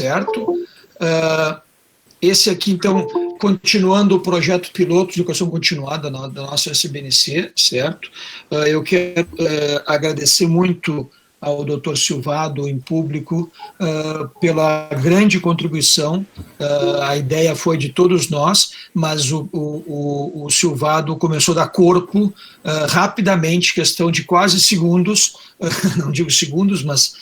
certo? Esse aqui, então, continuando o projeto piloto de educação continuada da nossa SBNC, certo? Eu quero agradecer muito ao Dr. Silvado, em público, pela grande contribuição. A ideia foi de todos nós, mas o Silvado começou a dar corpo rapidamente, questão de quase segundos, não digo segundos, mas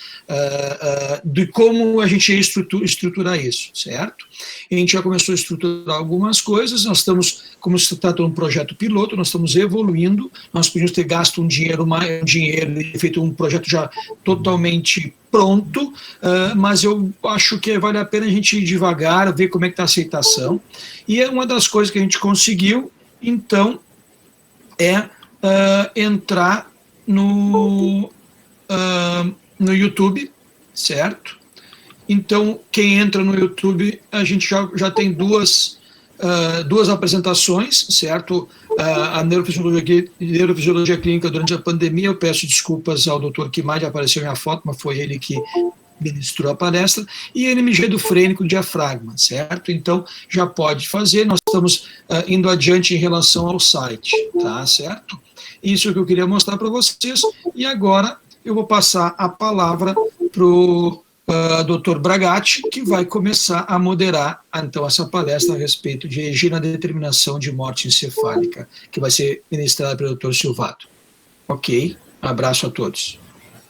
de como a gente ia estruturar isso, certo? A gente já começou a estruturar algumas coisas, nós estamos, como se trata de um projeto piloto, nós estamos evoluindo, nós podíamos ter gasto um dinheiro e feito um projeto já totalmente pronto, mas eu acho que vale a pena a gente ir devagar, ver como é que está a aceitação, e uma das coisas que a gente conseguiu, então, é entrar no YouTube, certo? Então, quem entra no YouTube, a gente já tem duas apresentações, certo? A neurofisiologia clínica durante a pandemia, eu peço desculpas ao doutor Kimai, apareceu minha foto, mas foi ele que ministrou a palestra, e NMG do frênico diafragma, certo? Então, já pode fazer, nós estamos indo adiante em relação ao site, tá certo? Isso que eu queria mostrar para vocês, e agora eu vou passar a palavra para o Dr. Bragatti, que vai começar a moderar, então, essa palestra a respeito de EG na determinação de morte encefálica, que vai ser ministrada pelo Dr. Silvado. Ok? Um abraço a todos.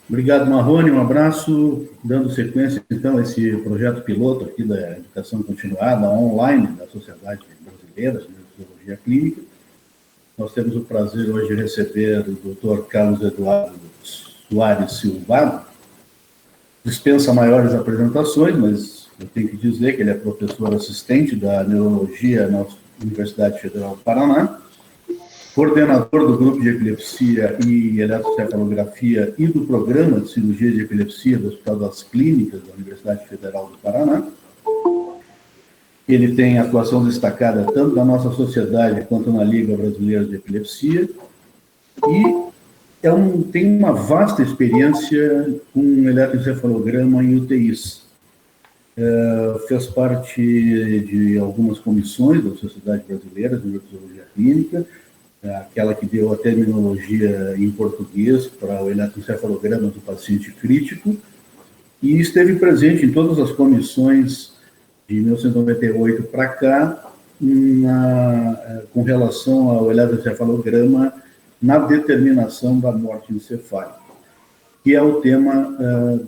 Obrigado, Marrone, um abraço. Dando sequência, então, a esse projeto piloto aqui da educação continuada online da Sociedade Brasileira de Neurofisiologia Clínica. Nós temos o prazer hoje de receber o Dr. Carlos Eduardo Soares Silvado. Dispensa maiores apresentações, mas eu tenho que dizer que ele é professor assistente da Neurologia na Universidade Federal do Paraná, coordenador do grupo de epilepsia e eletrocefalografia e do programa de cirurgia de epilepsia do Hospital das Clínicas da Universidade Federal do Paraná. Ele tem atuação destacada tanto na nossa sociedade quanto na Liga Brasileira de Epilepsia e tem uma vasta experiência com eletroencefalograma em UTIs. Fez parte de algumas comissões da Sociedade Brasileira de Neurofisiologia Clínica, aquela que deu a terminologia em português para o eletroencefalograma do paciente crítico, e esteve presente em todas as comissões de 1998 para cá, com relação ao eletroencefalograma na determinação da morte encefálica, que é o tema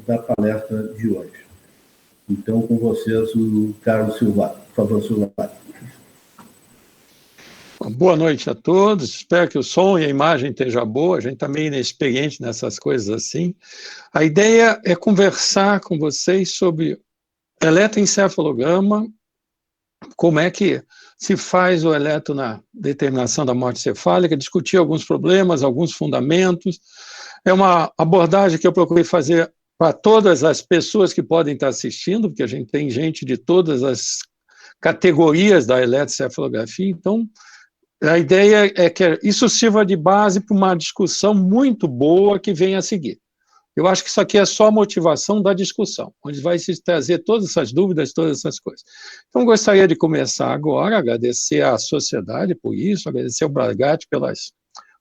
da palestra de hoje. Então, com vocês, o Carlos Silvado. Por favor, Silvado. Boa noite a todos, espero que o som e a imagem estejam boa, a gente está meio inexperiente nessas coisas assim. A ideia é conversar com vocês sobre eletroencefalograma, como é que se faz o eletro na determinação da morte cefálica, discutir alguns problemas, alguns fundamentos. É uma abordagem que eu procurei fazer para todas as pessoas que podem estar assistindo, porque a gente tem gente de todas as categorias da eletroencefalografia, então a ideia é que isso sirva de base para uma discussão muito boa que vem a seguir. Eu acho que isso aqui é só a motivação da discussão, onde vai se trazer todas essas dúvidas, todas essas coisas. Então, gostaria de começar agora, agradecer à sociedade por isso, agradecer ao Bragatti pelas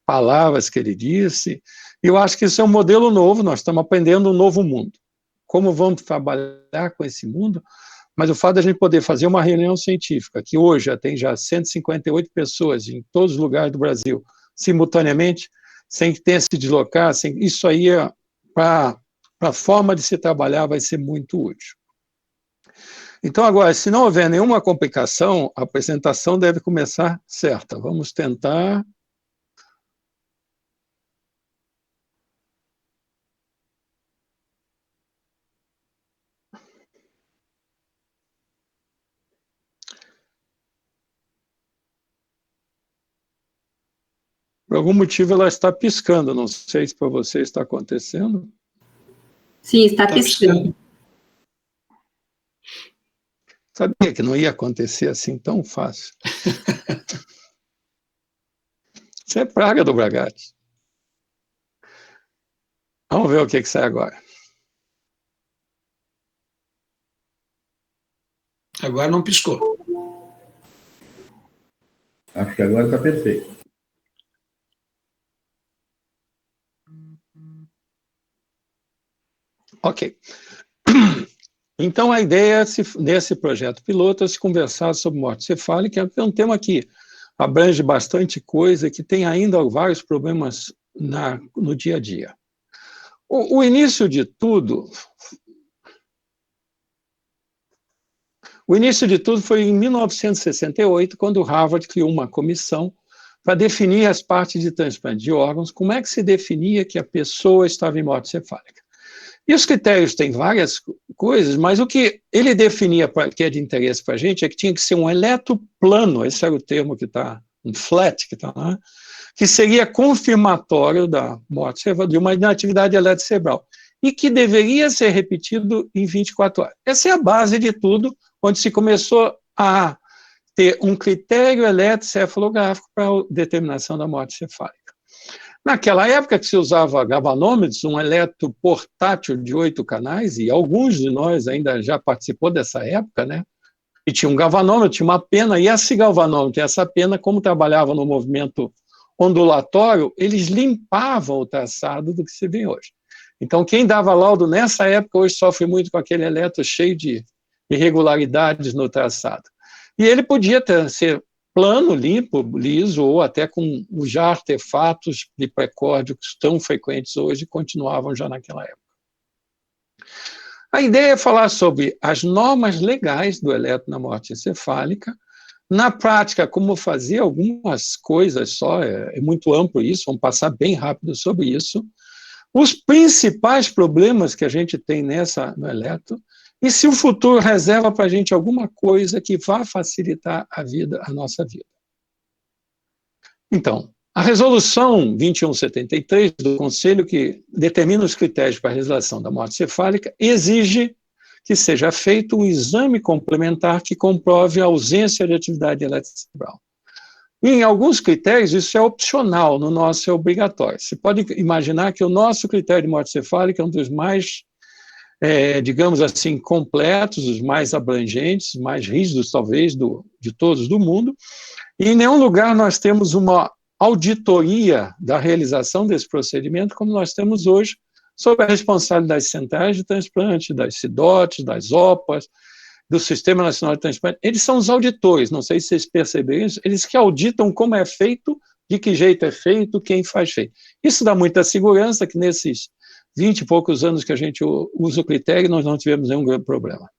palavras que ele disse. Eu acho que isso é um modelo novo, nós estamos aprendendo um novo mundo. Como vamos trabalhar com esse mundo? Mas o fato de a gente poder fazer uma reunião científica, que hoje já tem 158 pessoas em todos os lugares do Brasil, simultaneamente, sem que tenha que se deslocar, isso aí para a forma de se trabalhar vai ser muito útil. Então, agora, se não houver nenhuma complicação, a apresentação deve começar certa. Vamos tentar. Por algum motivo ela está piscando, não sei se para você está acontecendo. Sim, está piscando. Sabia que não ia acontecer assim tão fácil. Isso é praga do Bragatti. Vamos ver o que sai agora. Agora não piscou. Acho que agora está perfeito. Ok. Então, a ideia desse projeto piloto é se conversar sobre morte cefálica, que é um tema que abrange bastante coisa, que tem ainda vários problemas no dia a dia. O início de tudo foi em 1968, quando Harvard criou uma comissão para definir as partes de transplante de órgãos, como é que se definia que a pessoa estava em morte cefálica. E os critérios têm várias coisas, mas o que ele definia, que é de interesse para a gente, é que tinha que ser um eletroplano, esse era o termo que está, um flat que está lá, que seria confirmatório da morte cerebral, de uma inatividade eletrocerebral, e que deveria ser repetido em 24 horas. Essa é a base de tudo, onde se começou a ter um critério eletrocefalográfico para a determinação da morte cefálica. Naquela época que se usava galvanômetros, um eletro portátil de 8 canais, e alguns de nós ainda já participou dessa época, né? E tinha um galvanômetro, tinha uma pena, e esse galvanômetro e essa pena, como trabalhavam no movimento ondulatório, eles limpavam o traçado do que se vê hoje. Então, quem dava laudo nessa época, hoje sofre muito com aquele eletro cheio de irregularidades no traçado. E ele podia ser plano, limpo, liso, ou até com os já artefatos de pré-córdicos tão frequentes hoje, continuavam já naquela época. A ideia é falar sobre as normas legais do eletro na morte encefálica, na prática, como fazer algumas coisas só, é muito amplo isso, vamos passar bem rápido sobre isso, os principais problemas que a gente tem no eletro, e se o futuro reserva para a gente alguma coisa que vá facilitar a nossa vida. Então, a resolução 2173 do Conselho, que determina os critérios para a realização da morte cefálica, exige que seja feito um exame complementar que comprove a ausência de atividade eletrocerebral. Em alguns critérios, isso é opcional, no nosso é obrigatório. Você pode imaginar que o nosso critério de morte cefálica é um dos mais, digamos assim, completos, os mais abrangentes, mais rígidos, talvez, de todos do mundo, e em nenhum lugar nós temos uma auditoria da realização desse procedimento, como nós temos hoje, sob a responsabilidade das centrais de transplante, das CIDOTs, das OPAs, do Sistema Nacional de Transplante. Eles são os auditores, não sei se vocês perceberam isso, eles que auditam como é feito, de que jeito é feito, quem faz feito. Isso dá muita segurança que nesses 20 e poucos anos que a gente usa o critério, nós não tivemos nenhum grande problema.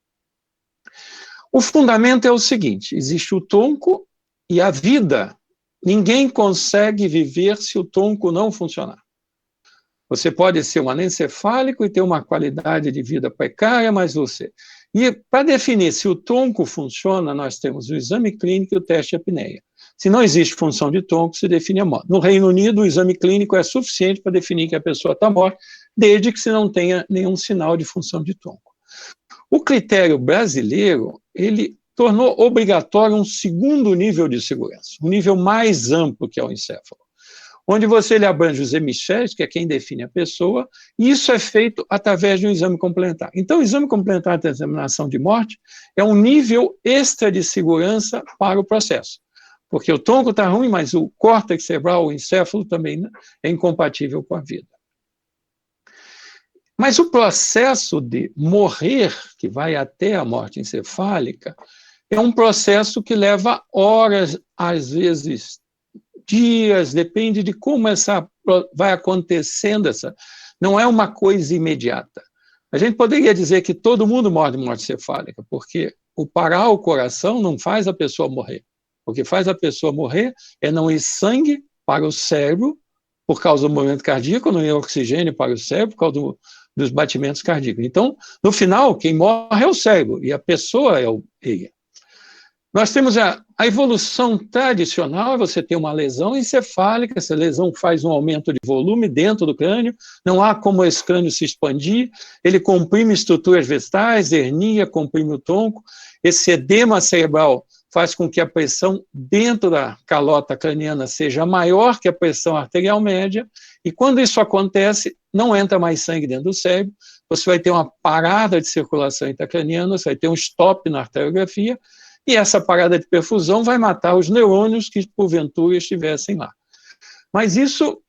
O fundamento é o seguinte, existe o tronco e a vida. Ninguém consegue viver se o tronco não funcionar. Você pode ser um anencefálico e ter uma qualidade de vida precária, mas você... E para definir se o tronco funciona, nós temos o exame clínico e o teste de apneia. Se não existe função de tronco, se define a morte. No Reino Unido, o exame clínico é suficiente para definir que a pessoa está morta, desde que se não tenha nenhum sinal de função de tronco. O critério brasileiro, ele tornou obrigatório um segundo nível de segurança, um nível mais amplo que é o encéfalo, onde ele abrange os hemisférios, que é quem define a pessoa, e isso é feito através de um exame complementar. Então, o exame complementar de determinação de morte é um nível extra de segurança para o processo, porque o tronco está ruim, mas o córtex cerebral, o encéfalo, também é incompatível com a vida. Mas o processo de morrer, que vai até a morte encefálica, é um processo que leva horas, às vezes dias, depende de como vai acontecendo não é uma coisa imediata. A gente poderia dizer que todo mundo morre de morte cefálica, porque o parar o coração não faz a pessoa morrer. O que faz a pessoa morrer é não ir sangue para o cérebro, por causa do movimento cardíaco, não ir oxigênio para o cérebro, por causa dos batimentos cardíacos. Então, no final, quem morre é o cérebro, e a pessoa é ele. Nós temos a evolução tradicional, você tem uma lesão encefálica, essa lesão faz um aumento de volume dentro do crânio, não há como esse crânio se expandir, ele comprime estruturas vestais, hernia, comprime o tronco, esse edema cerebral faz com que a pressão dentro da calota craniana seja maior que a pressão arterial média, e quando isso acontece, não entra mais sangue dentro do cérebro, você vai ter uma parada de circulação intracraniana, você vai ter um stop na arteriografia, e essa parada de perfusão vai matar os neurônios que, porventura, estivessem lá. Mas isso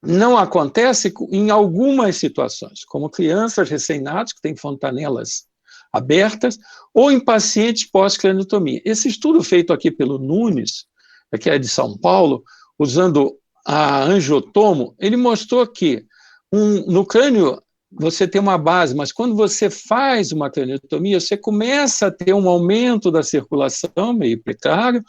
não acontece em algumas situações, como crianças recém-natos, que têm fontanelas abertas, ou em pacientes pós-craniotomia. Esse estudo feito aqui pelo Nunes, que é de São Paulo, usando a angiotomo, ele mostrou que no crânio você tem uma base, mas quando você faz uma craniotomia, você começa a ter um aumento da circulação, meio precário,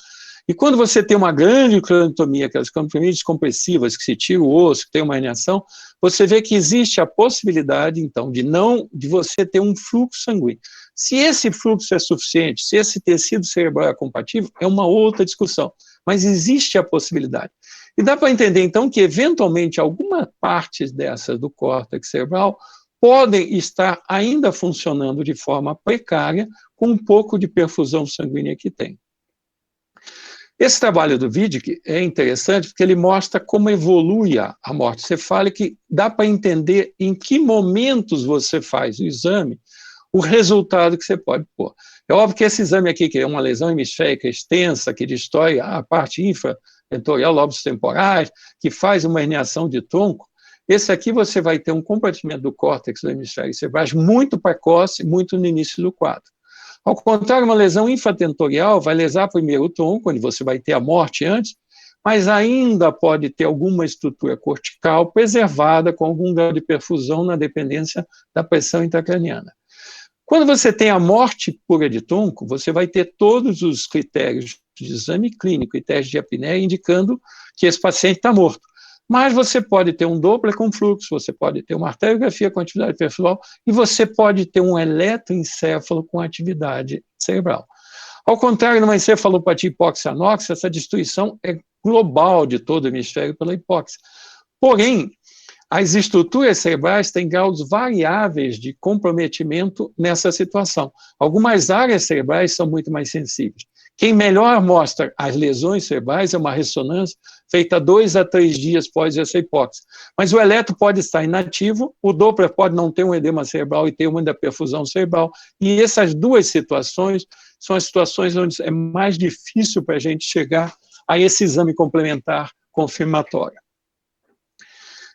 e quando você tem uma grande craniotomia, aquelas craniotomias compressivas, que se tira o osso, que tem uma herniação, você vê que existe a possibilidade, então, de você ter um fluxo sanguíneo. Se esse fluxo é suficiente, se esse tecido cerebral é compatível, é uma outra discussão, mas existe a possibilidade. E dá para entender, então, que, eventualmente, algumas partes dessas do córtex cerebral podem estar ainda funcionando de forma precária, com um pouco de perfusão sanguínea que tem. Esse trabalho do Vidic é interessante porque ele mostra como evolui a morte cefálica e dá para entender em que momentos você faz o exame, o resultado que você pode pôr. É óbvio que esse exame aqui, que é uma lesão hemisférica extensa, que destrói a parte infratentorial, lobos temporais, que faz uma herniação de tronco, esse aqui você vai ter um compartimento do córtex do hemisfério cerebral muito precoce, muito no início do quadro. Ao contrário, uma lesão infratentorial vai lesar primeiro o tronco, onde você vai ter a morte antes, mas ainda pode ter alguma estrutura cortical preservada com algum grau de perfusão na dependência da pressão intracraniana. Quando você tem a morte pura de tronco, você vai ter todos os critérios de exame clínico e teste de apneia indicando que esse paciente está morto. Mas você pode ter um Doppler com fluxo, você pode ter uma arteriografia com atividade perfural e você pode ter um eletroencéfalo com atividade cerebral. Ao contrário, numa encefalopatia hipóxia-anóxia, essa destruição é global de todo o hemisfério pela hipóxia. Porém, as estruturas cerebrais têm graus variáveis de comprometimento nessa situação. Algumas áreas cerebrais são muito mais sensíveis. Quem melhor mostra as lesões cerebrais é uma ressonância feita 2 a 3 dias após essa hipóxia. Mas o eletro pode estar inativo, o Doppler pode não ter um edema cerebral e ter uma perfusão cerebral. E essas duas situações são as situações onde é mais difícil para a gente chegar a esse exame complementar confirmatório.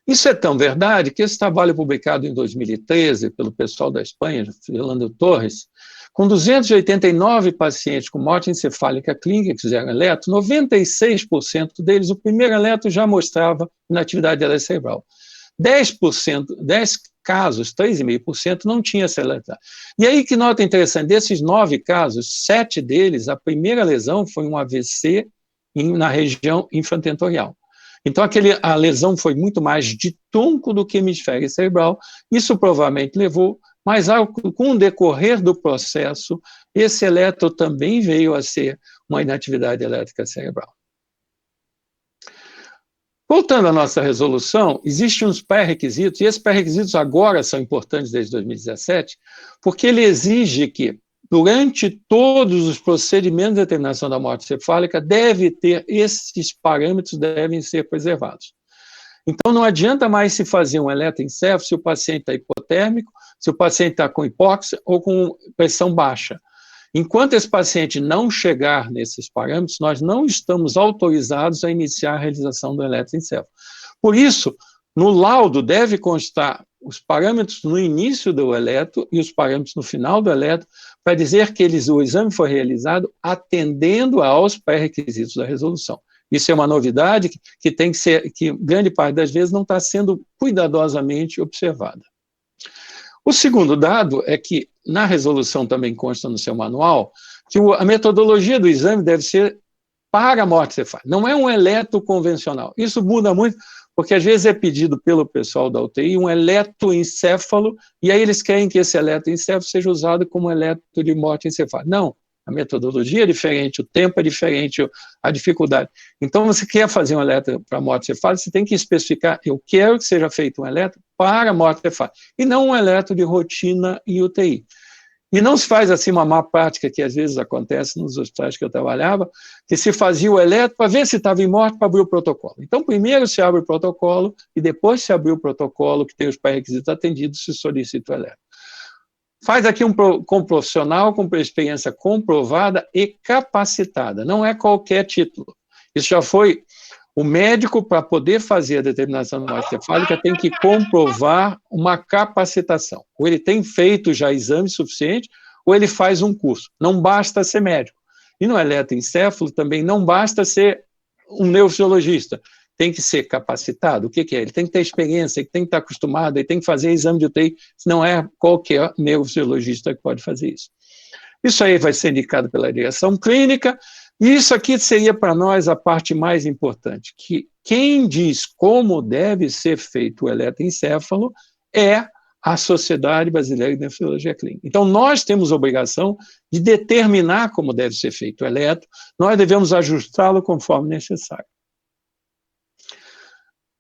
Isso é tão verdade que esse trabalho publicado em 2013 pelo pessoal da Espanha, Fernando Torres, com 289 pacientes com morte encefálica clínica que fizeram eletro, 96% deles, o primeiro eletro já mostrava inatividade cerebral. 10 casos, 3,5%, não tinha essa eletro. E aí que nota interessante, desses 9 casos, 7 deles, a primeira lesão foi um AVC na região infratentorial. Então, a lesão foi muito mais de tronco do que hemisfério cerebral. Isso provavelmente levou, mas com o decorrer do processo, esse eletro também veio a ser uma inatividade elétrica cerebral. Voltando à nossa resolução, existem uns pré-requisitos, e esses pré-requisitos agora são importantes desde 2017, porque ele exige que, durante todos os procedimentos de determinação da morte cefálica, esses parâmetros devem ser preservados. Então, não adianta mais se fazer um eletroencefalo se o paciente está hipotérmico, se o paciente está com hipóxia ou com pressão baixa. Enquanto esse paciente não chegar nesses parâmetros, nós não estamos autorizados a iniciar a realização do eletroencefalo. Por isso, no laudo deve constar os parâmetros no início do eletro e os parâmetros no final do eletro, para dizer que o exame foi realizado atendendo aos pré-requisitos da resolução. Isso é uma novidade que tem que ser, que grande parte das vezes não está sendo cuidadosamente observada. O segundo dado é que, na resolução também consta no seu manual, que a metodologia do exame deve ser para a morte cefálica, não é um eletro convencional. Isso muda muito, porque às vezes é pedido pelo pessoal da UTI um eletroencéfalo, e aí eles querem que esse eletroencéfalo seja usado como eletro de morte encefálica. Não, a metodologia é diferente, o tempo é diferente, a dificuldade. Então, você quer fazer um eletro para morte cefálica, você tem que especificar, eu quero que seja feito um eletro para morte cefálica, e não um eletro de rotina em UTI. E não se faz assim uma má prática que às vezes acontece nos hospitais que eu trabalhava, que se fazia o eletro para ver se estava em morte para abrir o protocolo. Então, primeiro se abre o protocolo e depois se abrir o protocolo, que tem os pré-requisitos atendidos, se solicita o eletro. Faz aqui com um profissional com experiência comprovada e capacitada, não é qualquer título. Isso já foi... O médico, para poder fazer a determinação da morte cefálica, tem que comprovar uma capacitação. Ou ele tem feito já exame suficiente, ou ele faz um curso. Não basta ser médico. E no eletroencéfalo também não basta ser um neurofisiologista. Tem que ser capacitado. O que é? Ele tem que ter experiência, ele tem que estar acostumado, ele tem que fazer exame de UTI. Não é qualquer neurofisiologista que pode fazer isso. Isso aí vai ser indicado pela direção clínica. E isso aqui seria para nós a parte mais importante, que quem diz como deve ser feito o eletroencéfalo é a Sociedade Brasileira de Nefrologia Clínica. Então, nós temos a obrigação de determinar como deve ser feito o eletro, nós devemos ajustá-lo conforme necessário.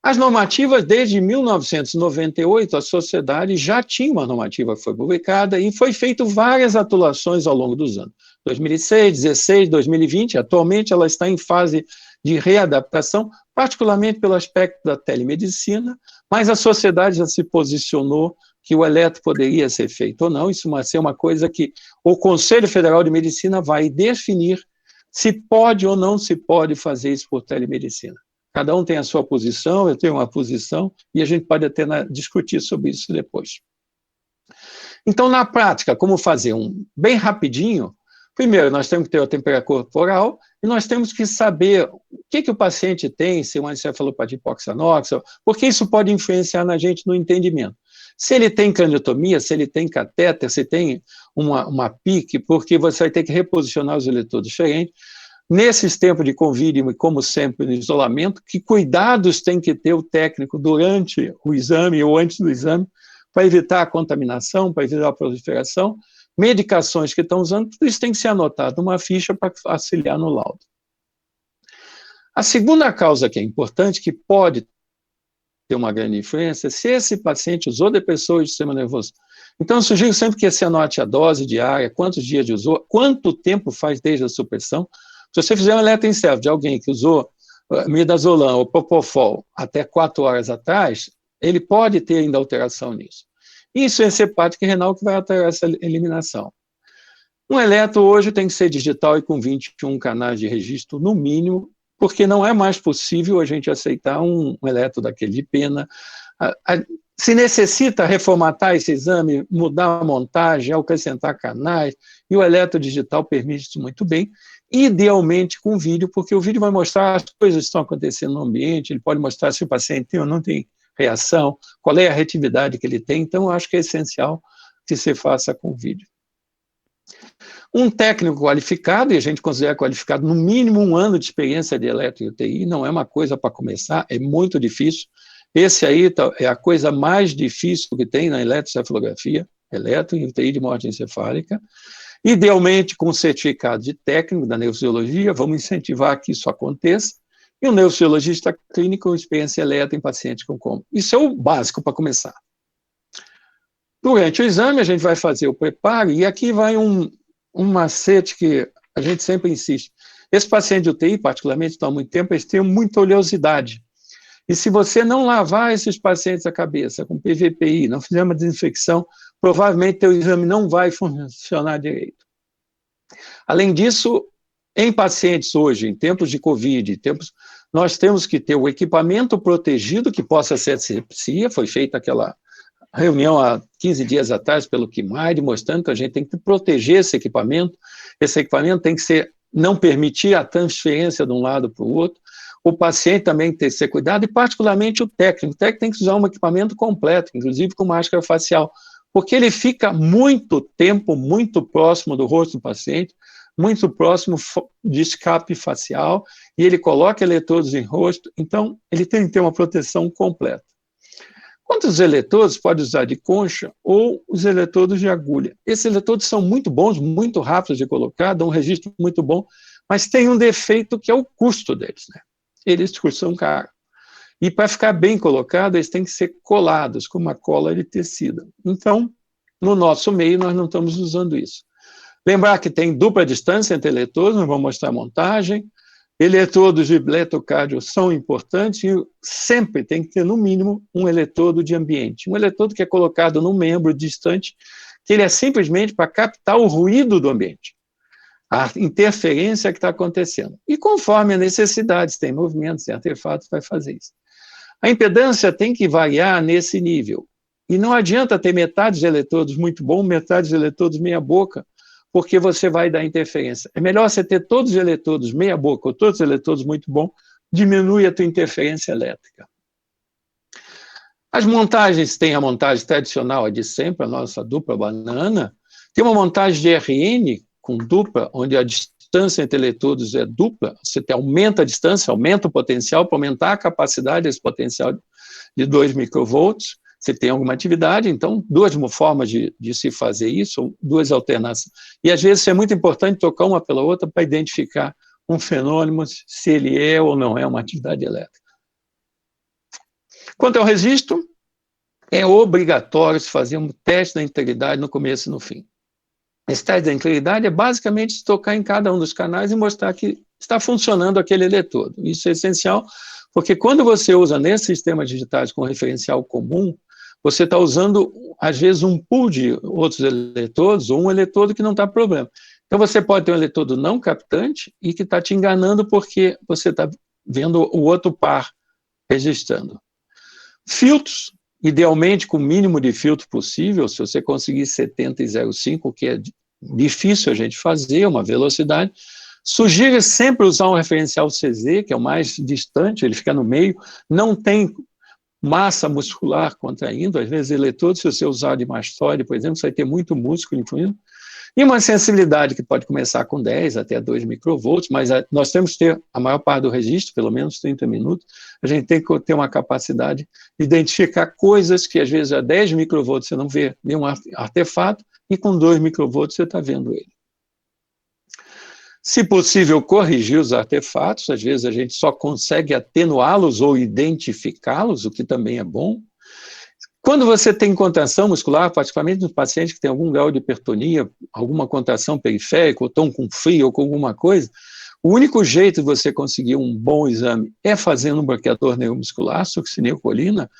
As normativas, desde 1998, a sociedade já tinha uma normativa que foi publicada e foi feito várias atualizações ao longo dos anos. 2006, 2016, 2020, atualmente ela está em fase de readaptação, particularmente pelo aspecto da telemedicina, mas a sociedade já se posicionou que o eletro poderia ser feito ou não, isso vai ser uma coisa que o Conselho Federal de Medicina vai definir se pode ou não se pode fazer isso por telemedicina. Cada um tem a sua posição, eu tenho uma posição, e a gente pode até discutir sobre isso depois. Então, na prática, como fazer bem rapidinho? Primeiro, nós temos que ter a temperatura corporal, e nós temos que saber o que o paciente tem, se é uma encefalopatia hipoxanóxica, porque isso pode influenciar na gente no entendimento. Se ele tem craniotomia, se ele tem catéter, se tem uma PIC, porque você vai ter que reposicionar os eletrodos diferentes. Nesses tempos de Covid, e como sempre no isolamento, que cuidados tem que ter o técnico durante o exame ou antes do exame, para evitar a contaminação, para evitar a proliferação, medicações que estão usando, tudo isso tem que ser anotado numa ficha para auxiliar no laudo. A segunda causa que é importante, que pode ter uma grande influência, se esse paciente usou depressor de sistema nervoso. Então, eu sugiro sempre que você anote a dose diária, quantos dias usou, quanto tempo faz desde a supressão. Se você fizer um eletroencéfalo de alguém que usou midazolam ou propofol até 4 horas atrás, ele pode ter ainda alteração nisso. Insuficiência hepática e renal que vai alterar essa eliminação. Um eletro hoje tem que ser digital e com 21 canais de registro no mínimo, porque não é mais possível a gente aceitar um eletro daquele de pena. Se necessita reformatar esse exame, mudar a montagem, acrescentar canais, e o eletro digital permite isso muito bem, idealmente com vídeo, porque o vídeo vai mostrar as coisas que estão acontecendo no ambiente, ele pode mostrar se o paciente tem ou não tem reação, qual é a reatividade que ele tem, então eu acho que é essencial que se faça com vídeo. Um técnico qualificado, e a gente considera qualificado no mínimo 1 ano de experiência de eletro e UTI, não é uma coisa para começar, é muito difícil. Esse aí é a coisa mais difícil que tem na eletroencefalografia, eletro e UTI de morte encefálica. Idealmente, com certificado de técnico da neurofisiologia, vamos incentivar que isso aconteça, e um neurofisiologista clínico com experiência eletro em pacientes com coma. Isso é o básico para começar. Durante o exame, a gente vai fazer o preparo, e aqui vai um macete que a gente sempre insiste. Esse paciente de UTI, particularmente, está há muito tempo, eles têm muita oleosidade. E se você não lavar esses pacientes a cabeça com PVPI, não fizer uma desinfecção, provavelmente o exame não vai funcionar direito. Além disso, em pacientes hoje, em tempos de Covid, nós temos que ter o equipamento protegido que possa ser asepsia, foi feita aquela reunião há 15 dias atrás pelo KIMAID, mostrando que a gente tem que proteger esse equipamento tem que não permitir a transferência de um lado para o outro, o paciente também tem que ser cuidado, e particularmente o técnico tem que usar um equipamento completo, inclusive com máscara facial, porque ele fica muito tempo, muito próximo do rosto do paciente, muito próximo de escape facial, e ele coloca eletrodos em rosto, então ele tem que ter uma proteção completa. Quanto aos eletrodos, pode usar de concha ou os eletrodos de agulha. Esses eletrodos são muito bons, muito rápidos de colocar, dão um registro muito bom, mas tem um defeito que é o custo deles, né? Eles custam caro. E para ficar bem colocado, eles têm que ser colados com uma cola de tecido. Então, No nosso meio, nós não estamos usando isso. Lembrar que tem dupla distância entre eletrodos, nós vamos mostrar a montagem. Eletrodos de eletrocardio são importantes e sempre tem que ter, no mínimo, um eletrodo de ambiente. Um eletrodo que é colocado num membro distante, que ele é simplesmente para captar o ruído do ambiente, a interferência que está acontecendo. E conforme a necessidade, se tem movimentos, tem artefatos, vai fazer isso. A impedância tem que variar nesse nível. E não adianta ter metade de eletrodos muito bom, metade de eletrodos meia boca, porque você vai dar interferência. É melhor você ter todos os eletrodos meia boca ou todos os eletrodos muito bom, diminui a tua interferência elétrica. As montagens, tem a montagem tradicional, a de sempre, a nossa dupla banana. Tem uma montagem de RN com dupla, onde a distância entre eletrodos é dupla. Você aumenta a distância, aumenta o potencial, para aumentar a capacidade desse potencial de 2 microvolts. Você tem alguma atividade, então, duas formas de se fazer isso, duas alternações. E, às vezes, é muito importante trocar uma pela outra para identificar um fenômeno, se ele é ou não é uma atividade elétrica. Quanto ao registro, é obrigatório se fazer um teste da integridade no começo e no fim. Esse teste da integridade é basicamente se tocar em cada um dos canais e mostrar que está funcionando aquele eletrodo. Isso é essencial, porque quando você usa nesses sistemas digitais com referencial comum, você está usando, às vezes, um pool de outros eletrodos ou um eletrodo que não está problema. Então, você pode ter um eletrodo não captante e que está te enganando porque você está vendo o outro par registrando. Filtros, idealmente com o mínimo de filtro possível, se você conseguir 70 e 0,5, que é difícil a gente fazer, uma velocidade, sugiro sempre usar um referencial CZ, que é o mais distante, ele fica no meio, não tem massa muscular contraindo, às vezes eletrodo, se você usar de mastoide, por exemplo, você vai ter muito músculo influindo, e uma sensibilidade que pode começar com 10 até 2 microvolts, mas nós temos que ter a maior parte do registro, pelo menos 30 minutos, a gente tem que ter uma capacidade de identificar coisas que às vezes a 10 microvolts você não vê nenhum artefato, e com 2 microvolts você está vendo ele. Se possível, corrigir os artefatos, às vezes a gente só consegue atenuá-los ou identificá-los, o que também é bom. Quando você tem contração muscular, particularmente nos pacientes que têm algum grau de hipertonia, alguma contração periférica, ou estão com frio ou com alguma coisa, o único jeito de você conseguir um bom exame é fazendo um bloqueador neuromuscular, succinilcolina.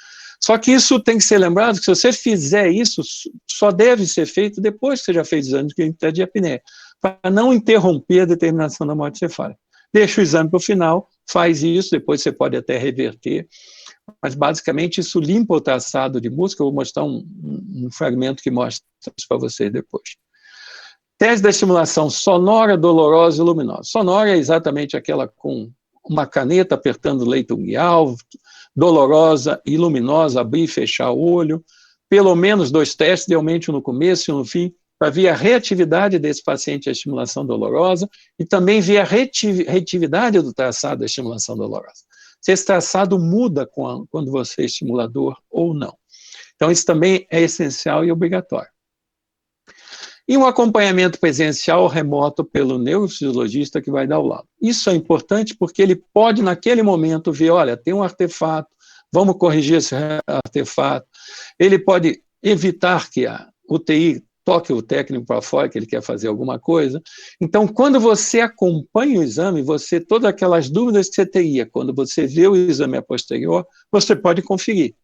Só que isso tem que ser lembrado, que se você fizer isso, só deve ser feito depois que você já fez exame de apneia, para não interromper a determinação da morte cefálica. Deixa o exame para o final, faz isso, depois você pode até reverter, mas basicamente isso limpa o traçado de música. Eu vou mostrar um fragmento que mostra isso para vocês depois. Teste da estimulação sonora, dolorosa e luminosa. Sonora é exatamente aquela com uma caneta apertando o leito unguial, dolorosa e luminosa, abrir e fechar o olho, pelo menos 2 testes, idealmente um no começo e um no fim, para ver a reatividade desse paciente à estimulação dolorosa e também ver a reatividade do traçado da estimulação dolorosa. Se esse traçado muda quando você é estimulador ou não. Então, isso também é essencial e obrigatório. E um acompanhamento presencial ou remoto pelo neurofisiologista que vai dar o laudo. Isso é importante porque ele pode, naquele momento, ver, olha, tem um artefato, vamos corrigir esse artefato. Ele pode evitar que a UTI toque o técnico para fora, que ele quer fazer alguma coisa. Então, quando você acompanha o exame, todas aquelas dúvidas que você teria, quando você vê o exame a posterior, você pode conferir.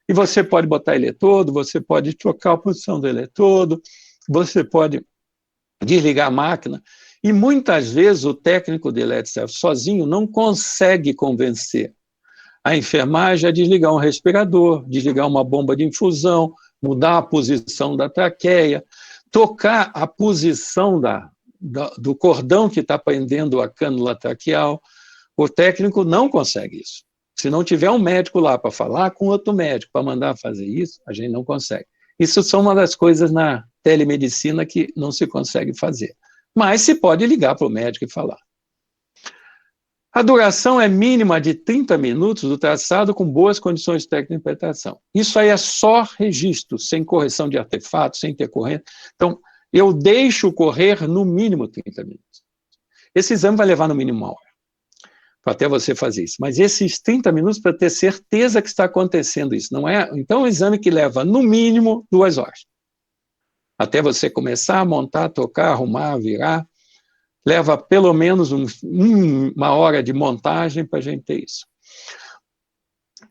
E você pode botar eletrodo, você pode trocar a posição do eletrodo, você pode desligar a máquina. E muitas vezes o técnico de eletrocefalia sozinho não consegue convencer a enfermagem a desligar um respirador, desligar uma bomba de infusão, mudar a posição da traqueia, tocar a posição do cordão que está prendendo a cânula traqueal. O técnico não consegue isso. Se não tiver um médico lá para falar com outro médico, para mandar fazer isso, a gente não consegue. Isso são uma das coisas na telemedicina que não se consegue fazer. Mas se pode ligar para o médico e falar. A duração é mínima de 30 minutos do traçado com boas condições técnicas de interpretação. Isso aí é só registro, sem correção de artefatos, sem ter corrente. Então, eu deixo correr no mínimo 30 minutos. Esse exame vai levar no mínimo 1 hora, para até você fazer isso. Mas esses 30 minutos para ter certeza que está acontecendo isso. Não é? Então, é um exame que leva no mínimo 2 horas. até você começar a montar, tocar, arrumar, virar, leva pelo menos uma hora de montagem para a gente ter isso.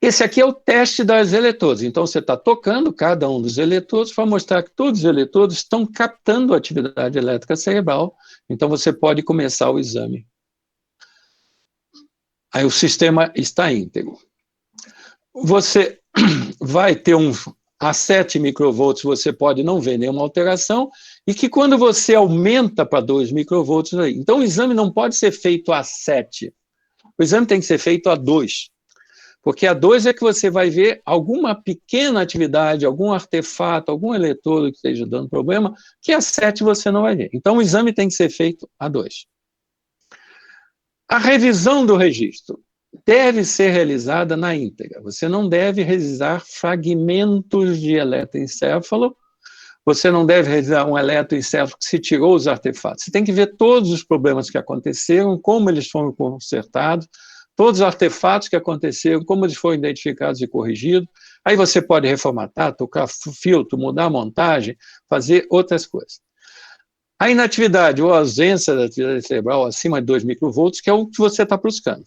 Esse aqui é o teste das eletrodos. Então, você está tocando cada um dos eletrodos para mostrar que todos os eletrodos estão captando a atividade elétrica cerebral. Então, você pode começar o exame. Aí o sistema está íntegro. Você vai ter a 7 microvolts, você pode não ver nenhuma alteração, e que quando você aumenta para 2 microvolts, então o exame não pode ser feito a 7. O exame tem que ser feito a 2. Porque a 2 é que você vai ver alguma pequena atividade, algum artefato, algum eletrodo que esteja dando problema, que a 7 você não vai ver. Então, o exame tem que ser feito a 2. A revisão do registro deve ser realizada na íntegra. Você não deve revisar fragmentos de eletroencéfalo, você não deve revisar um eletroencéfalo que se tirou os artefatos. Você tem que ver todos os problemas que aconteceram, como eles foram consertados, todos os artefatos que aconteceram, como eles foram identificados e corrigidos. Aí você pode reformatar, trocar filtro, mudar a montagem, fazer outras coisas. A inatividade ou a ausência da atividade cerebral acima de 2 microvolts, que é o que você está buscando.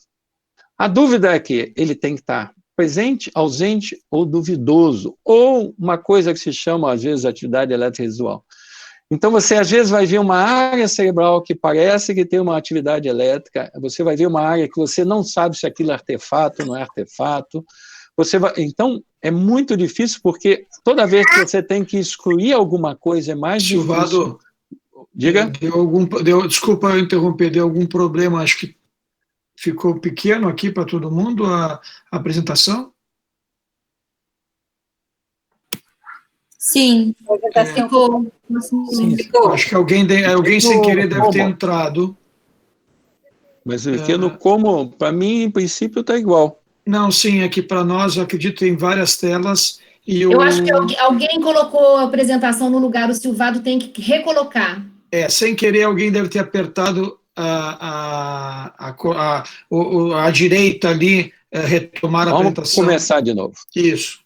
A dúvida é que ele tem que estar presente, ausente ou duvidoso, ou uma coisa que se chama, às vezes, atividade eletroresidual. Então, você, às vezes, vai ver uma área cerebral que parece que tem uma atividade elétrica, você vai ver uma área que você não sabe se aquilo é artefato ou não é artefato. Então, é muito difícil, porque toda vez que você tem que excluir alguma coisa, é mais difícil. Diga. Desculpa eu interromper, deu algum problema, acho que ficou pequeno aqui para todo mundo a apresentação? Sim, ficou. Ficou. Acho que alguém sem querer deve ter entrado. Mas aqui no como, para mim, em princípio, está igual. Não, sim, aqui para nós, eu acredito que tem várias telas. E eu acho que alguém colocou a apresentação no lugar, o Silvado tem que recolocar. Sem querer, alguém deve ter apertado a direita ali, retomar a apresentação. Vamos começar de novo. Isso.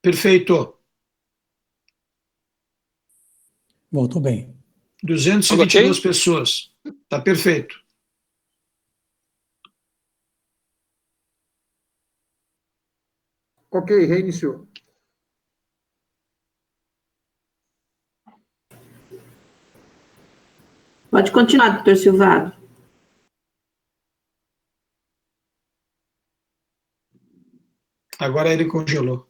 Perfeito. Voltou bem. 222 pessoas. Está perfeito. Ok, reiniciou. Pode continuar, doutor Silvado. Agora ele congelou.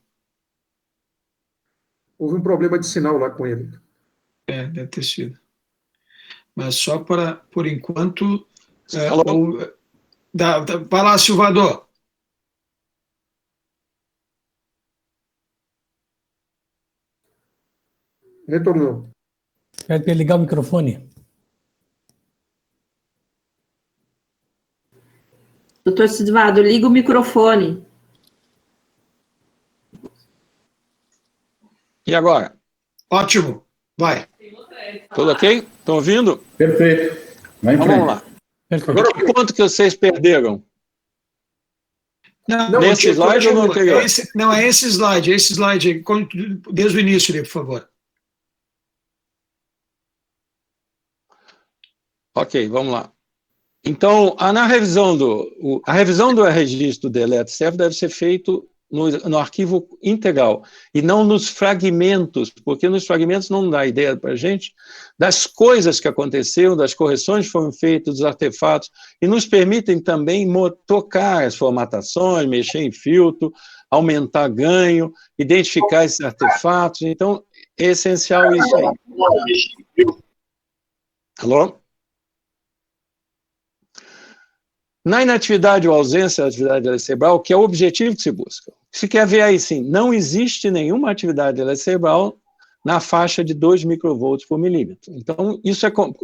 Houve um problema de sinal lá com ele. Deve ter sido. Mas só por enquanto... vai lá, Silvador. Retornou. Espero que ele ligar o microfone. Doutor Silvado, liga o microfone. E agora? Ótimo. Vai. Tudo ok? Estão ouvindo? Perfeito. Vai em frente. Vamos lá. Perfeito. Quanto que vocês perderam? Não, nesse slide ou no anterior? Não, é esse slide aí, desde o início ali, por favor. Ok, vamos lá. Então, a revisão do registro de eletrocefalo deve ser feito no arquivo integral, e não nos fragmentos, porque nos fragmentos não dá ideia para a gente das coisas que aconteceram, das correções que foram feitas, dos artefatos, e nos permitem também tocar as formatações, mexer em filtro, aumentar ganho, identificar esses artefatos. Então, é essencial isso aí. Alô? Na inatividade ou ausência da atividade cerebral, que é o objetivo que se busca. Se quer ver aí, sim, não existe nenhuma atividade cerebral na faixa de 2 microvolts por milímetro. Então,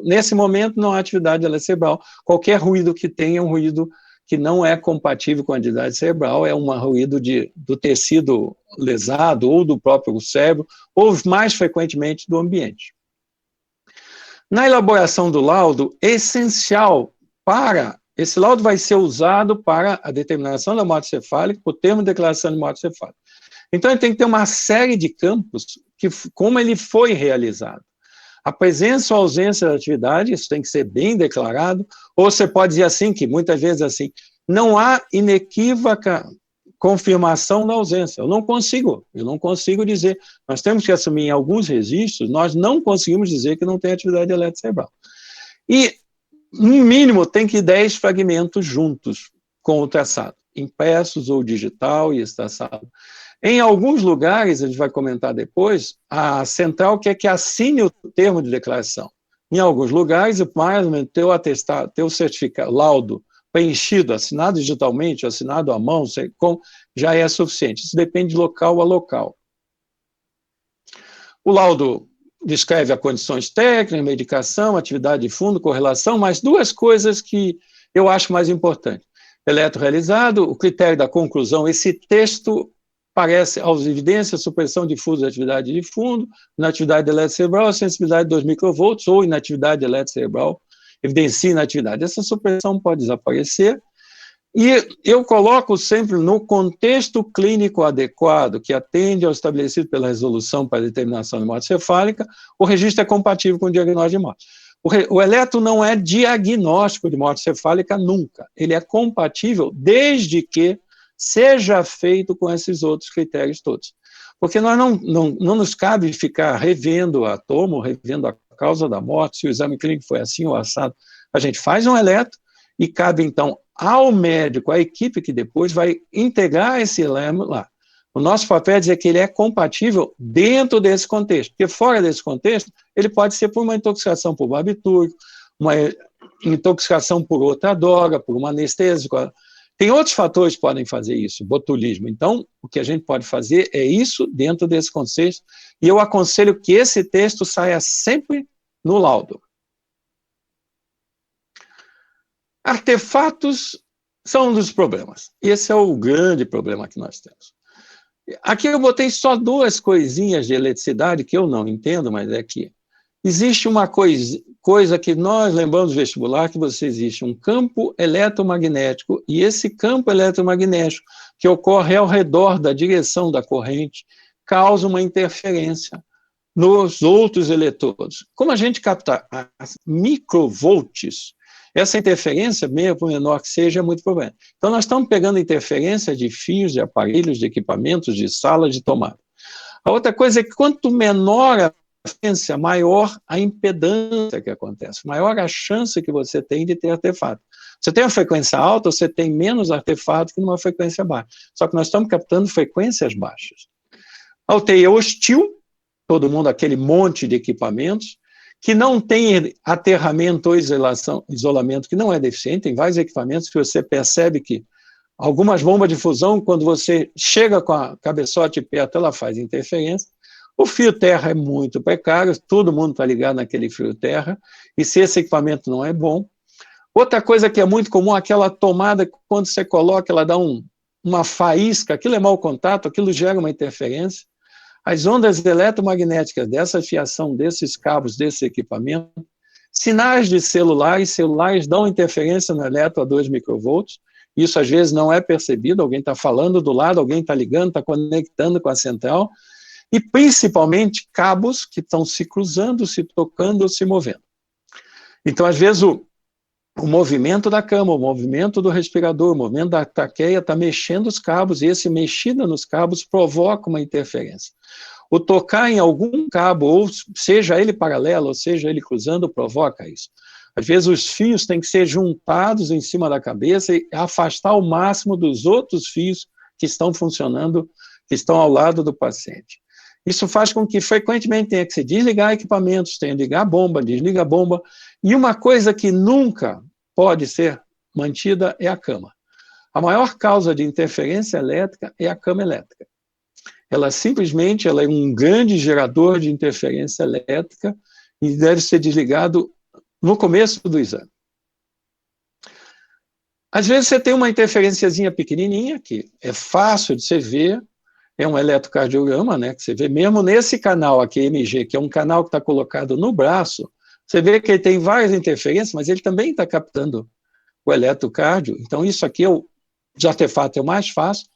nesse momento, não há atividade cerebral. Qualquer ruído que tenha é um ruído que não é compatível com a atividade cerebral, é um ruído do tecido lesado, ou do próprio cérebro, ou mais frequentemente do ambiente. Na elaboração do laudo, essencial para... Esse laudo vai ser usado para a determinação da morte cefálica, por termo de declaração de morte cefálica. Então, ele tem que ter uma série de campos, como ele foi realizado. A presença ou ausência da atividade, isso tem que ser bem declarado, ou você pode dizer assim, que muitas vezes assim, não há inequívoca confirmação da ausência. Eu não consigo dizer. Nós temos que assumir em alguns registros, nós não conseguimos dizer que não tem atividade elétrico-cerebral. E, no mínimo, tem que ir 10 fragmentos juntos com o traçado, impressos ou digital e esse traçado. Em alguns lugares, a gente vai comentar depois, a central quer que assine o termo de declaração. Em alguns lugares, mais ou menos, ter o atestado, ter o certificado, laudo preenchido, assinado digitalmente, assinado à mão, já é suficiente. Isso depende de local a local. O laudo descreve as condições técnicas, medicação, atividade de fundo, correlação, mas duas coisas que eu acho mais importantes. Eletrorealizado, o critério da conclusão, esse texto parece aos evidências, supressão difusa da atividade de fundo, inatividade eletrocerebral, sensibilidade de 2 microvolts ou inatividade eletrocerebral, evidencia inatividade. Essa supressão pode desaparecer. E eu coloco sempre no contexto clínico adequado, que atende ao estabelecido pela resolução para determinação de morte cefálica, o registro é compatível com o diagnóstico de morte. O eletro não é diagnóstico de morte cefálica nunca. Ele é compatível desde que seja feito com esses outros critérios todos. Porque nós não nos cabe ficar revendo a tomo, revendo a causa da morte, se o exame clínico foi assim ou assado. A gente faz um eletro e cabe, então, ao médico, à equipe que depois vai integrar esse elemo lá. O nosso papel é dizer que ele é compatível dentro desse contexto, porque fora desse contexto, ele pode ser por uma intoxicação por barbitúrico, uma intoxicação por outra droga, por uma anestésico. Tem outros fatores que podem fazer isso, botulismo. Então, o que a gente pode fazer é isso dentro desse contexto, e eu aconselho que esse texto saia sempre no laudo. Artefatos são um dos problemas. Esse é o grande problema que nós temos. Aqui eu botei só duas coisinhas de eletricidade que eu não entendo, mas é que existe uma coisa que nós lembramos do vestibular, que existe um campo eletromagnético, e esse campo eletromagnético que ocorre ao redor da direção da corrente causa uma interferência nos outros eletrodos. Como a gente capta as microvolts, essa interferência, mesmo por menor que seja, é muito problema. Então, nós estamos pegando interferência de fios, de aparelhos, de equipamentos, de salas, de tomada. A outra coisa é que quanto menor a frequência, maior a impedância que acontece, maior a chance que você tem de ter artefato. Você tem uma frequência alta, você tem menos artefato que numa frequência baixa. Só que nós estamos captando frequências baixas. A UTI é hostil, todo mundo, aquele monte de equipamentos, que não tem aterramento ou isolamento, que não é deficiente, tem vários equipamentos que você percebe que algumas bombas de fusão, quando você chega com a cabeçote perto, ela faz interferência. O fio terra é muito precário, todo mundo está ligado naquele fio terra, e se esse equipamento não é bom. Outra coisa que é muito comum, aquela tomada, quando você coloca, ela dá uma faísca, aquilo é mau contato, aquilo gera uma interferência. As ondas eletromagnéticas dessa fiação, desses cabos, desse equipamento, sinais de celulares dão interferência no eletro a 2 microvolts, isso às vezes não é percebido, alguém está falando do lado, alguém está ligando, está conectando com a central, e principalmente cabos que estão se cruzando, se tocando, se movendo. Então, às vezes, o movimento da cama, o movimento do respirador, o movimento da traqueia está mexendo os cabos, e esse mexida nos cabos provoca uma interferência. O tocar em algum cabo, ou seja ele paralelo, ou seja ele cruzando, provoca isso. Às vezes os fios têm que ser juntados em cima da cabeça e afastar ao máximo dos outros fios que estão funcionando, que estão ao lado do paciente. Isso faz com que frequentemente tenha que se desligar equipamentos, tenha que ligar a bomba, desliga a bomba, e uma coisa que nunca pode ser mantida é a cama. A maior causa de interferência elétrica é a cama elétrica. Ela simplesmente é um grande gerador de interferência elétrica e deve ser desligado no começo do exame. Às vezes você tem uma interferenciazinha pequenininha, que é fácil de você ver, é um eletrocardiograma, né, que você vê mesmo nesse canal aqui, MG, que é um canal que está colocado no braço, você vê que ele tem várias interferências, mas ele também está captando o eletrocárdio. Então, isso aqui de artefato é o mais fácil,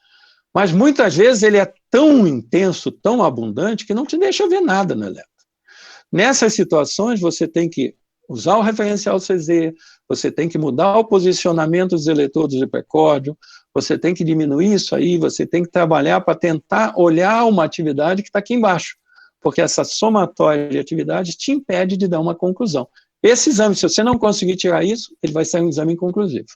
mas muitas vezes ele é tão intenso, tão abundante, que não te deixa ver nada no eletro. Nessas situações, você tem que usar o referencial CZ, você tem que mudar o posicionamento dos eletrodos de percórdio, você tem que diminuir isso aí, você tem que trabalhar para tentar olhar uma atividade que está aqui embaixo, porque essa somatória de atividades te impede de dar uma conclusão. Esse exame, se você não conseguir tirar isso, ele vai ser um exame inconclusivo.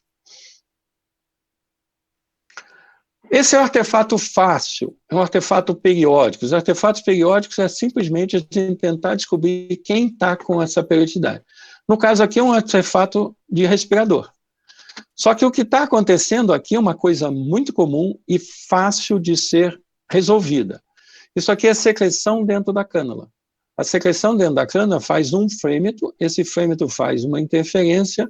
Esse é um artefato fácil, é um artefato periódico. Os artefatos periódicos é simplesmente a gente tentar descobrir quem está com essa periodicidade. No caso aqui é um artefato de respirador. Só que o que está acontecendo aqui é uma coisa muito comum e fácil de ser resolvida. Isso aqui é secreção dentro da cânula. A secreção dentro da cânula faz um frêmito, esse frêmito faz uma interferência.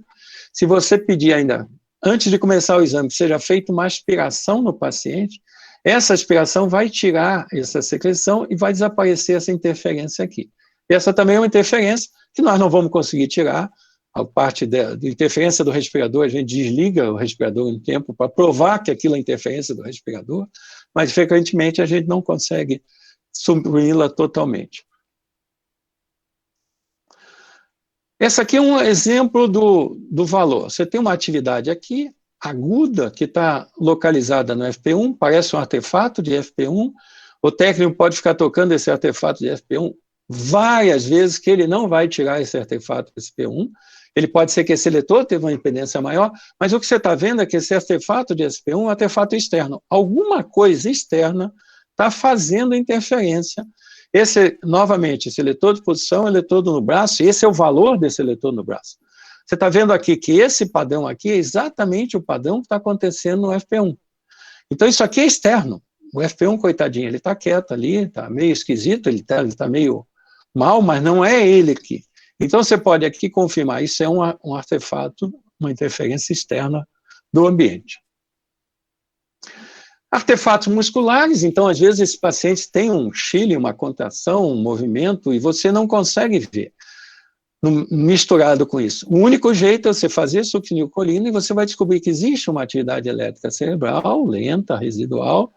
Se você pedir ainda, antes de começar o exame, que seja feita uma aspiração no paciente, essa aspiração vai tirar essa secreção e vai desaparecer essa interferência aqui. Essa também é uma interferência que nós não vamos conseguir tirar. A parte da interferência do respirador, a gente desliga o respirador um tempo para provar que aquilo é interferência do respirador, mas frequentemente a gente não consegue suprimi-la totalmente. Esse aqui é um exemplo do valor. Você tem uma atividade aqui, aguda, que está localizada no FP1, parece um artefato de FP1, o técnico pode ficar tocando esse artefato de FP1 várias vezes, que ele não vai tirar esse artefato de FP1, ele pode ser que esse eletrodo teve uma impedência maior, mas o que você está vendo é que esse artefato de SP1 é um artefato externo. Alguma coisa externa está fazendo interferência. Novamente, esse eletrodo de posição é um eletrodo no braço, e esse é o valor desse eletrodo no braço. Você está vendo aqui que esse padrão aqui é exatamente o padrão que está acontecendo no FP1. Então, isso aqui é externo. O FP1, coitadinho, ele está quieto ali, está meio esquisito, ele está meio mal, mas não é ele aqui. Então, você pode aqui confirmar, isso é um artefato, uma interferência externa do ambiente. Artefatos musculares, então, às vezes, esses pacientes têm um chile, uma contração, um movimento, e você não consegue ver misturado com isso. O único jeito é você fazer succinilcolina e você vai descobrir que existe uma atividade elétrica cerebral, lenta, residual,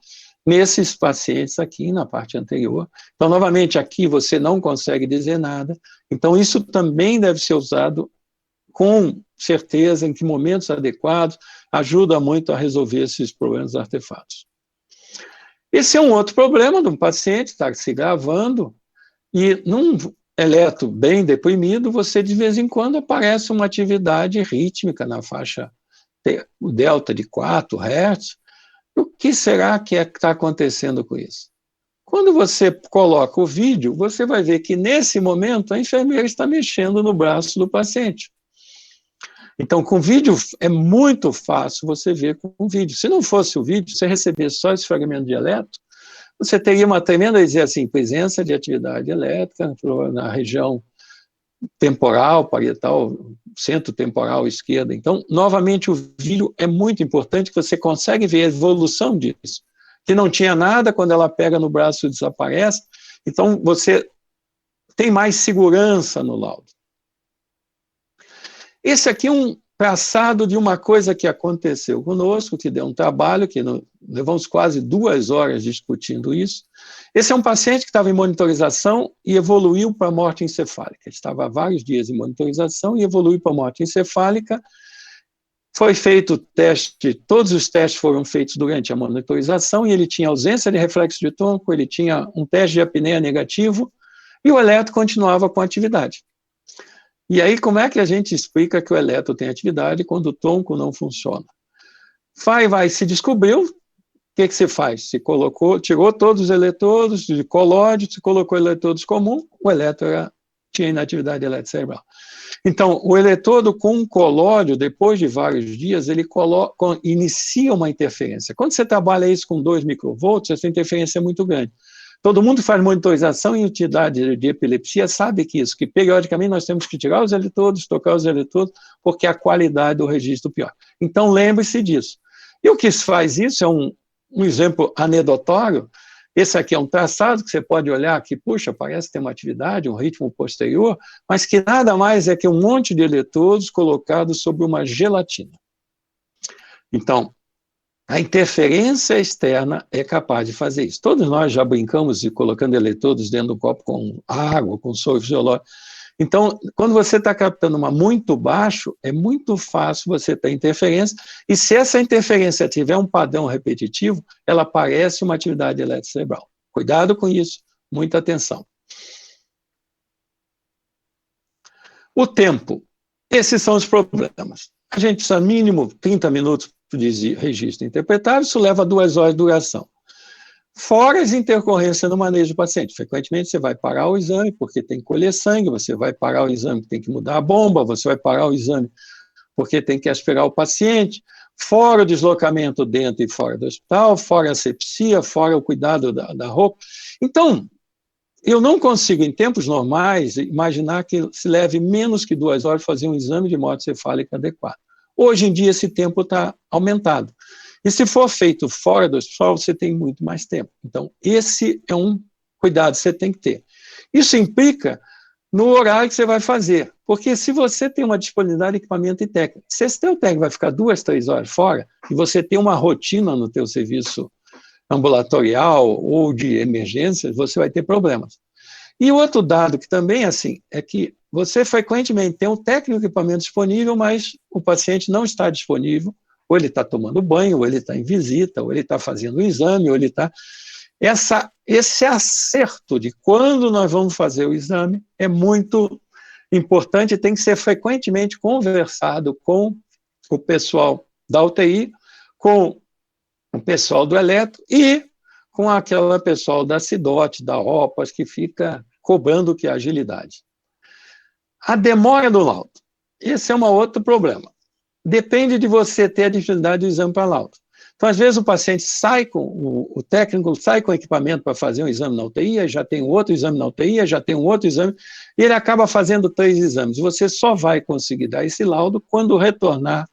nesses pacientes aqui na parte anterior. Então, novamente, aqui você não consegue dizer nada. Então, isso também deve ser usado com certeza, em que momentos adequados, ajuda muito a resolver esses problemas dos artefatos. Esse é um outro problema de um paciente, está se gravando, e num eletro bem deprimido, você de vez em quando aparece uma atividade rítmica na faixa delta de 4 Hz. O que será que está acontecendo com isso? Quando você coloca o vídeo, você vai ver que nesse momento a enfermeira está mexendo no braço do paciente. Então, com vídeo é muito fácil você ver com o vídeo. Se não fosse o vídeo, você recebesse só esse fragmento de eletro, você teria uma tremenda, dizer assim, presença de atividade elétrica na região temporal, parietal, centro temporal esquerda. Então, novamente, o vídeo é muito importante, que você consegue ver a evolução disso. Que não tinha nada, quando ela pega no braço desaparece. Então, você tem mais segurança no laudo. Esse aqui é um traçado de uma coisa que aconteceu conosco, que deu um trabalho, que levamos quase 2 horas discutindo isso. Esse é um paciente que estava em monitorização e evoluiu para morte encefálica. Ele estava há vários dias em monitorização e evoluiu para morte encefálica. Foi feito o teste, todos os testes foram feitos durante a monitorização, e ele tinha ausência de reflexo de tronco, ele tinha um teste de apneia negativo, e o eletro continuava com atividade. E aí, como é que a gente explica que o eletro tem atividade quando o tronco não funciona? Se descobriu, o que você faz? Se tirou todos os eletrodos de colóide, se colocou eletrodos comuns, o eletro tinha inatividade eletrocerebral. Então, o eletrodo com colóide, depois de vários dias, ele inicia uma interferência. Quando você trabalha isso com 2 microvolts, essa interferência é muito grande. Todo mundo que faz monitorização em unidade de epilepsia sabe que periodicamente nós temos que tirar os eletrodos, tocar os eletrodos, porque a qualidade do registro pior. Então, lembre-se disso. E o que faz isso é um exemplo anedotório. Esse aqui é um traçado que você pode olhar que, puxa, parece ter uma atividade, um ritmo posterior, mas que nada mais é que um monte de eletrodos colocados sobre uma gelatina. Então, a interferência externa é capaz de fazer isso. Todos nós já brincamos de colocando eletrodos dentro do copo com água, com soro fisiológico. Então, quando você está captando uma muito baixo, é muito fácil você ter interferência, e se essa interferência tiver um padrão repetitivo, ela parece uma atividade eletrocerebral. Cuidado com isso, muita atenção. O tempo. Esses são os problemas. A gente precisa mínimo 30 minutos de registro interpretável, isso leva 2 horas de duração. Fora as intercorrências no manejo do paciente. Frequentemente você vai parar o exame porque tem que colher sangue, você vai parar o exame porque tem que mudar a bomba, você vai parar o exame porque tem que aspirar o paciente, fora o deslocamento dentro e fora do hospital, fora a asepsia, fora o cuidado da roupa. Então, eu não consigo, em tempos normais, imaginar que se leve menos que 2 horas fazer um exame de morte cefálica adequado. Hoje em dia, esse tempo está aumentado. E se for feito fora do hospital, você tem muito mais tempo. Então, esse é um cuidado que você tem que ter. Isso implica no horário que você vai fazer. Porque se você tem uma disponibilidade de equipamento e técnica, se esse teu técnico vai ficar 2, 3 horas fora, e você tem uma rotina no teu serviço ambulatorial ou de emergência, você vai ter problemas. E outro dado que também é assim, é que você frequentemente tem um técnico de equipamento disponível, mas o paciente não está disponível, ou ele está tomando banho, ou ele está em visita, ou ele está fazendo um exame, ou ele está... Esse acerto de quando nós vamos fazer o exame é muito importante e tem que ser frequentemente conversado com o pessoal da UTI, com o pessoal do eletro e com aquela pessoal da CIDOT, da OPAS, que fica cobrando que a agilidade. A demora do laudo. Esse é um outro problema. Depende de você ter a dificuldade do exame para laudo. Então, às vezes, o paciente sai com, o técnico sai com o equipamento para fazer um exame na UTI, já tem outro exame na UTI, já tem um outro exame, e ele acaba fazendo 3 exames. Você só vai conseguir dar esse laudo quando retornar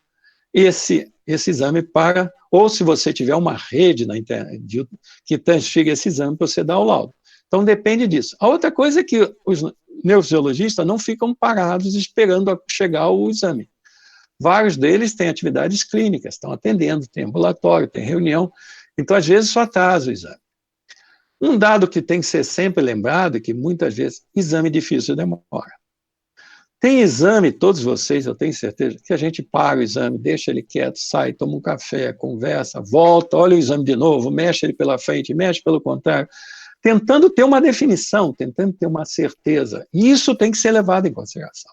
esse exame para, ou se você tiver uma rede na internet que transfira esse exame para você dar o laudo. Então, depende disso. A outra coisa é que os neurofisiologistas não ficam parados esperando chegar o exame. Vários deles têm atividades clínicas, estão atendendo, tem ambulatório, tem reunião, então às vezes só atrasa o exame. Um dado que tem que ser sempre lembrado é que muitas vezes exame difícil demora. Tem exame, todos vocês, eu tenho certeza, que a gente para o exame, deixa ele quieto, sai, toma um café, conversa, volta, olha o exame de novo, mexe ele pela frente, mexe pelo contrário, tentando ter uma definição, tentando ter uma certeza, e isso tem que ser levado em consideração.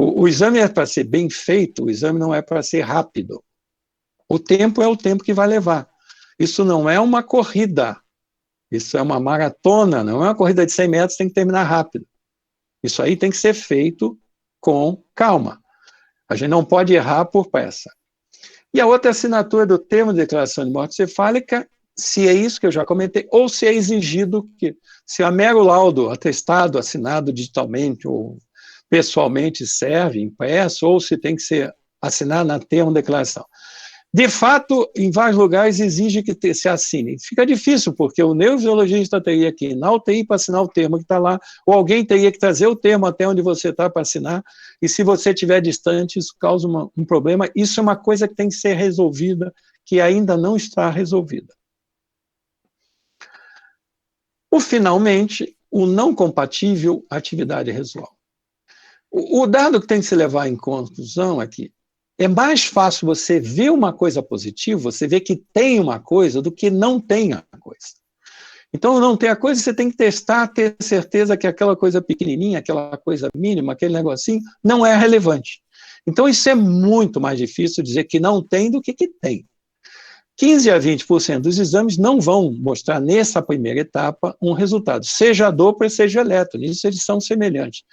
O exame é para ser bem feito, o exame não é para ser rápido. O tempo é o tempo que vai levar. Isso não é uma corrida, isso é uma maratona, não é uma corrida de 100 metros, tem que terminar rápido. Isso aí tem que ser feito com calma. A gente não pode errar por pressa. E a outra assinatura do termo de declaração de morte cefálica, se é isso que eu já comentei, ou se é exigido que, se a mero laudo atestado, assinado digitalmente ou pessoalmente serve, impresso, ou se tem que ser assinado na termo de declaração. De fato, em vários lugares exige que se assine. Fica difícil, porque o neurofisiologista teria que ir na UTI para assinar o termo que está lá, ou alguém teria que trazer o termo até onde você está para assinar, e se você estiver distante, isso causa um problema. Isso é uma coisa que tem que ser resolvida, que ainda não está resolvida. Finalmente, o não compatível atividade residual. O dado que tem que se levar em conclusão é que é mais fácil você ver uma coisa positiva, você ver que tem uma coisa, do que não tem a coisa. Então, não tem a coisa, você tem que testar, ter certeza que aquela coisa pequenininha, aquela coisa mínima, aquele negocinho, não é relevante. Então, isso é muito mais difícil dizer que não tem do que tem. 15% a 20% dos exames não vão mostrar, nessa primeira etapa, um resultado, seja a Doppler, seja eletro, nisso eles são semelhantes.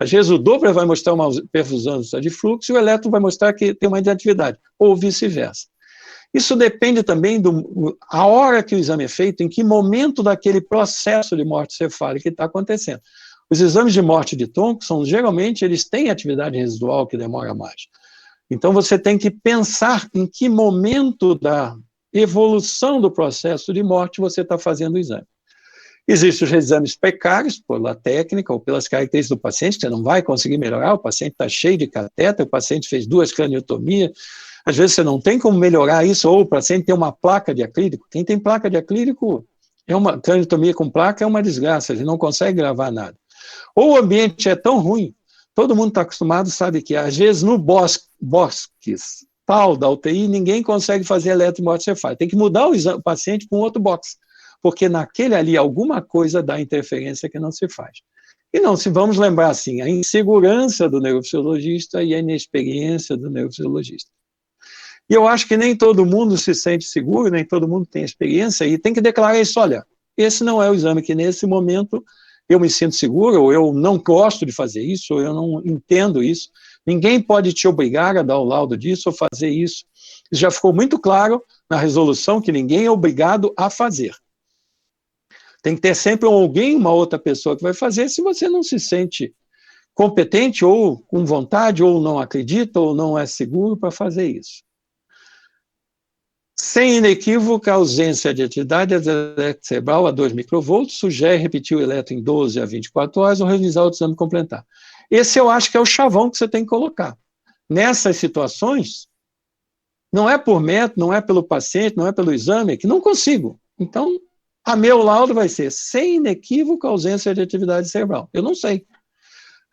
Às vezes o Doppler vai mostrar uma perfusão de fluxo e o eletro vai mostrar que tem uma atividade, ou vice-versa. Isso depende também a hora que o exame é feito, em que momento daquele processo de morte cefálica está acontecendo. Os exames de morte de Thompson, geralmente, eles têm atividade residual que demora mais. Então, você tem que pensar em que momento da evolução do processo de morte você está fazendo o exame. Existem os exames precários, pela técnica ou pelas características do paciente, que você não vai conseguir melhorar, o paciente está cheio de catéter, o paciente fez 2 craniotomias, às vezes você não tem como melhorar isso, ou o paciente tem uma placa de acrílico. Quem tem placa de acrílico, uma craniotomia com placa é uma desgraça, ele não consegue gravar nada. Ou o ambiente é tão ruim, todo mundo está acostumado, sabe que às vezes no bosques tal da UTI, ninguém consegue fazer eletromorte-cefálica. Tem que mudar o paciente para um outro box, porque naquele ali alguma coisa dá interferência que não se faz. E não, se vamos lembrar assim, a insegurança do neurofisiologista e a inexperiência do neurofisiologista. E eu acho que nem todo mundo se sente seguro, nem todo mundo tem experiência, e tem que declarar isso, olha, esse não é o exame que nesse momento eu me sinto seguro, ou eu não gosto de fazer isso, ou eu não entendo isso. Ninguém pode te obrigar a dar o laudo disso ou fazer isso. Já ficou muito claro na resolução que ninguém é obrigado a fazer. Tem que ter sempre alguém, uma outra pessoa que vai fazer, se você não se sente competente, ou com vontade, ou não acredita, ou não é seguro para fazer isso. Sem inequívoca ausência de atividade cerebral a 2 microvolts, sugere repetir o eletro em 12 a 24 horas ou revisar o exame complementar. Esse eu acho que é o chavão que você tem que colocar. Nessas situações, não é por método, não é pelo paciente, não é pelo exame, é que não consigo. Então, a meu laudo vai ser sem inequívoca ausência de atividade cerebral. Eu não sei.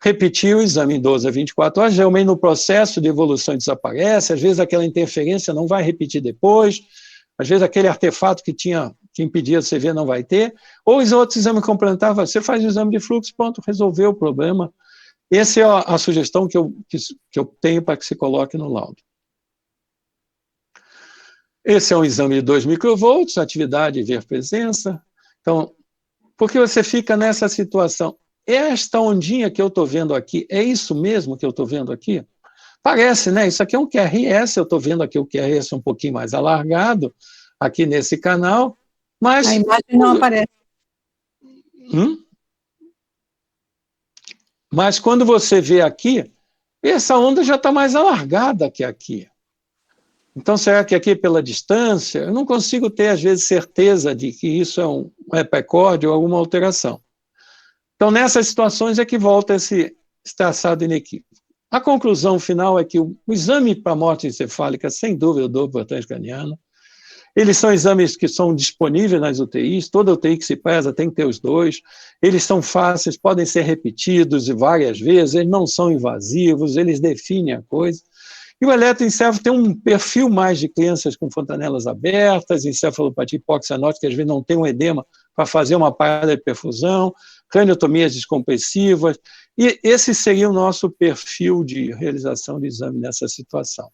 Repetir o exame em 12 a 24 horas, geralmente no processo de evolução desaparece, às vezes aquela interferência não vai repetir depois, às vezes aquele artefato que impedia você ver não vai ter, ou os outros exames complementares, você faz o exame de fluxo, pronto, resolveu o problema. Essa é a sugestão que eu tenho para que se coloque no laudo. Esse é um exame de 2 microvolts, atividade e ver presença. Então, por que você fica nessa situação? Esta ondinha que eu estou vendo aqui, é isso mesmo que eu estou vendo aqui? Parece, né? Isso aqui é um QRS, eu estou vendo aqui o QRS um pouquinho mais alargado, aqui nesse canal, mas... A imagem não aparece. Mas quando você vê aqui, essa onda já está mais alargada que aqui. Então, será que aqui pela distância, eu não consigo ter, às vezes, certeza de que isso é um epicórdio ou alguma alteração. Então, nessas situações é que volta esse traçado inequívoco. A conclusão final é que o exame para morte encefálica, sem dúvida, o Doppler transcraniano, eles são exames que são disponíveis nas UTIs, toda UTI que se preza tem que ter os dois, eles são fáceis, podem ser repetidos várias vezes, eles não são invasivos, eles definem a coisa. E o eletroencefalo tem um perfil mais de crianças com fontanelas abertas, encefalopatia hipoxianótica, que às vezes não tem um edema para fazer uma parada de perfusão, craniotomias descompressivas, e esse seria o nosso perfil de realização de exame nessa situação.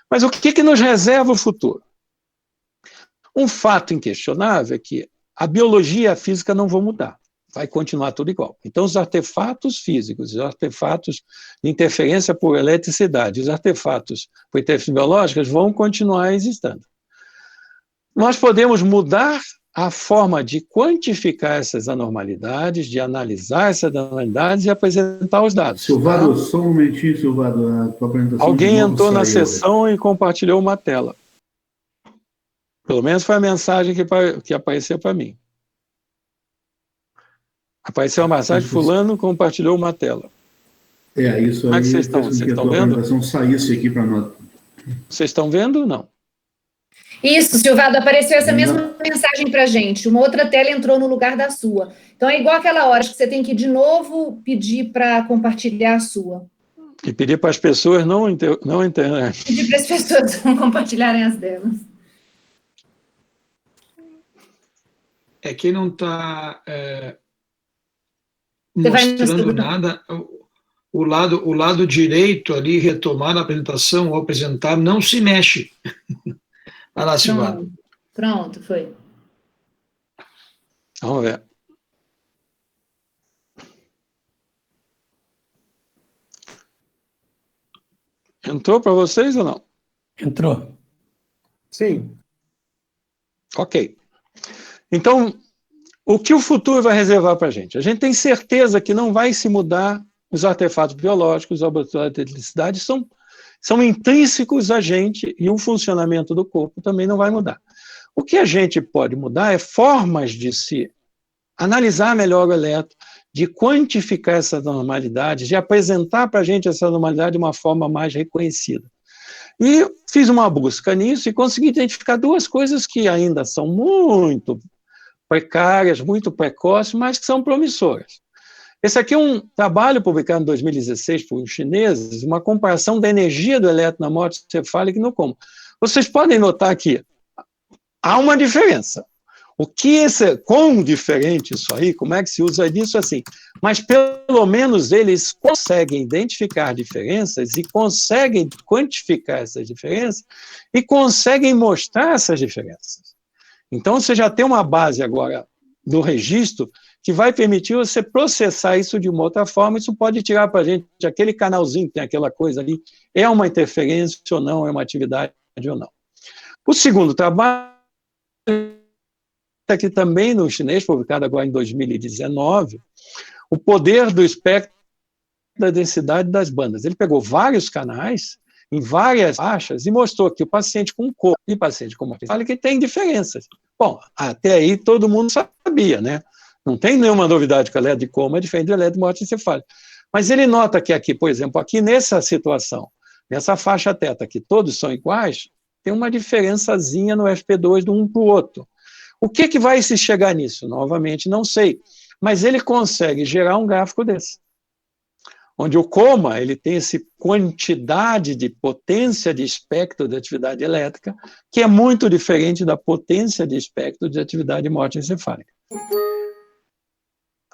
Mas o que nos reserva o futuro? Um fato inquestionável é que a biologia e a física não vão mudar, vai continuar tudo igual. Então, os artefatos físicos, os artefatos de interferência por eletricidade, os artefatos por interferências biológicas vão continuar existindo. Nós podemos mudar a forma de quantificar essas anormalidades, de analisar essas anormalidades e apresentar os dados. Silvado, só um momentinho, Silvado, a tua apresentação. Alguém entrou na sessão e compartilhou uma tela. Pelo menos foi a mensagem que apareceu para mim. Apareceu uma mensagem, fulano compartilhou uma tela. Isso aí. Como é que vocês estão? Vocês estão vendo? A apresentação saísse aqui para nós. Vocês estão vendo ou não? Isso, Silvado, apareceu essa mesma mensagem para a gente. Uma outra tela entrou no lugar da sua. Então, é igual aquela hora que você tem que, de novo, pedir para compartilhar a sua. E pedir para as pessoas não internet. Pedir para as pessoas não compartilharem as delas. É quem não está mostrando nada, o lado direito ali, retomar a apresentação ou apresentar, não se mexe. Vai lá, Silvana. Pronto, foi. Vamos ver. Entrou para vocês ou não? Entrou. Sim. Ok. Então, o que o futuro vai reservar para a gente? A gente tem certeza que não vai se mudar os artefatos biológicos, os laboratórios de eletricidade são intrínsecos a gente e o funcionamento do corpo também não vai mudar. O que a gente pode mudar é formas de se analisar melhor o elétron, de quantificar essa normalidade, de apresentar para a gente essa normalidade de uma forma mais reconhecida. E fiz uma busca nisso e consegui identificar duas coisas que ainda são muito precárias, muito precoces, mas que são promissoras. Esse aqui é um trabalho publicado em 2016 por chineses, uma comparação da energia do elétron na morte cefálica e no coma. Vocês podem notar que há uma diferença. Quão diferente isso aí, como é que se usa disso assim? Mas pelo menos eles conseguem identificar diferenças e conseguem quantificar essas diferenças e conseguem mostrar essas diferenças. Então você já tem uma base agora do registro que vai permitir você processar isso de uma outra forma. Isso pode tirar para a gente aquele canalzinho que tem aquela coisa ali, é uma interferência ou não, é uma atividade ou não. O segundo trabalho aqui também no chinês, publicado agora em 2019, o poder do espectro da densidade das bandas. Ele pegou vários canais, em várias faixas, e mostrou que o paciente com coma e o paciente com morte cefálica tem diferenças. Bom, até aí todo mundo sabia, né? Não tem nenhuma novidade que o elétron de coma é diferente do elétron de morte encefálica. Mas ele nota que aqui, por exemplo, aqui nessa situação, nessa faixa teta, que todos são iguais, tem uma diferençazinha no FP2 de um para o outro. O que vai se chegar nisso? Novamente, não sei. Mas ele consegue gerar um gráfico desse. Onde o coma ele tem essa quantidade de potência de espectro de atividade elétrica, que é muito diferente da potência de espectro de atividade de morte encefálica.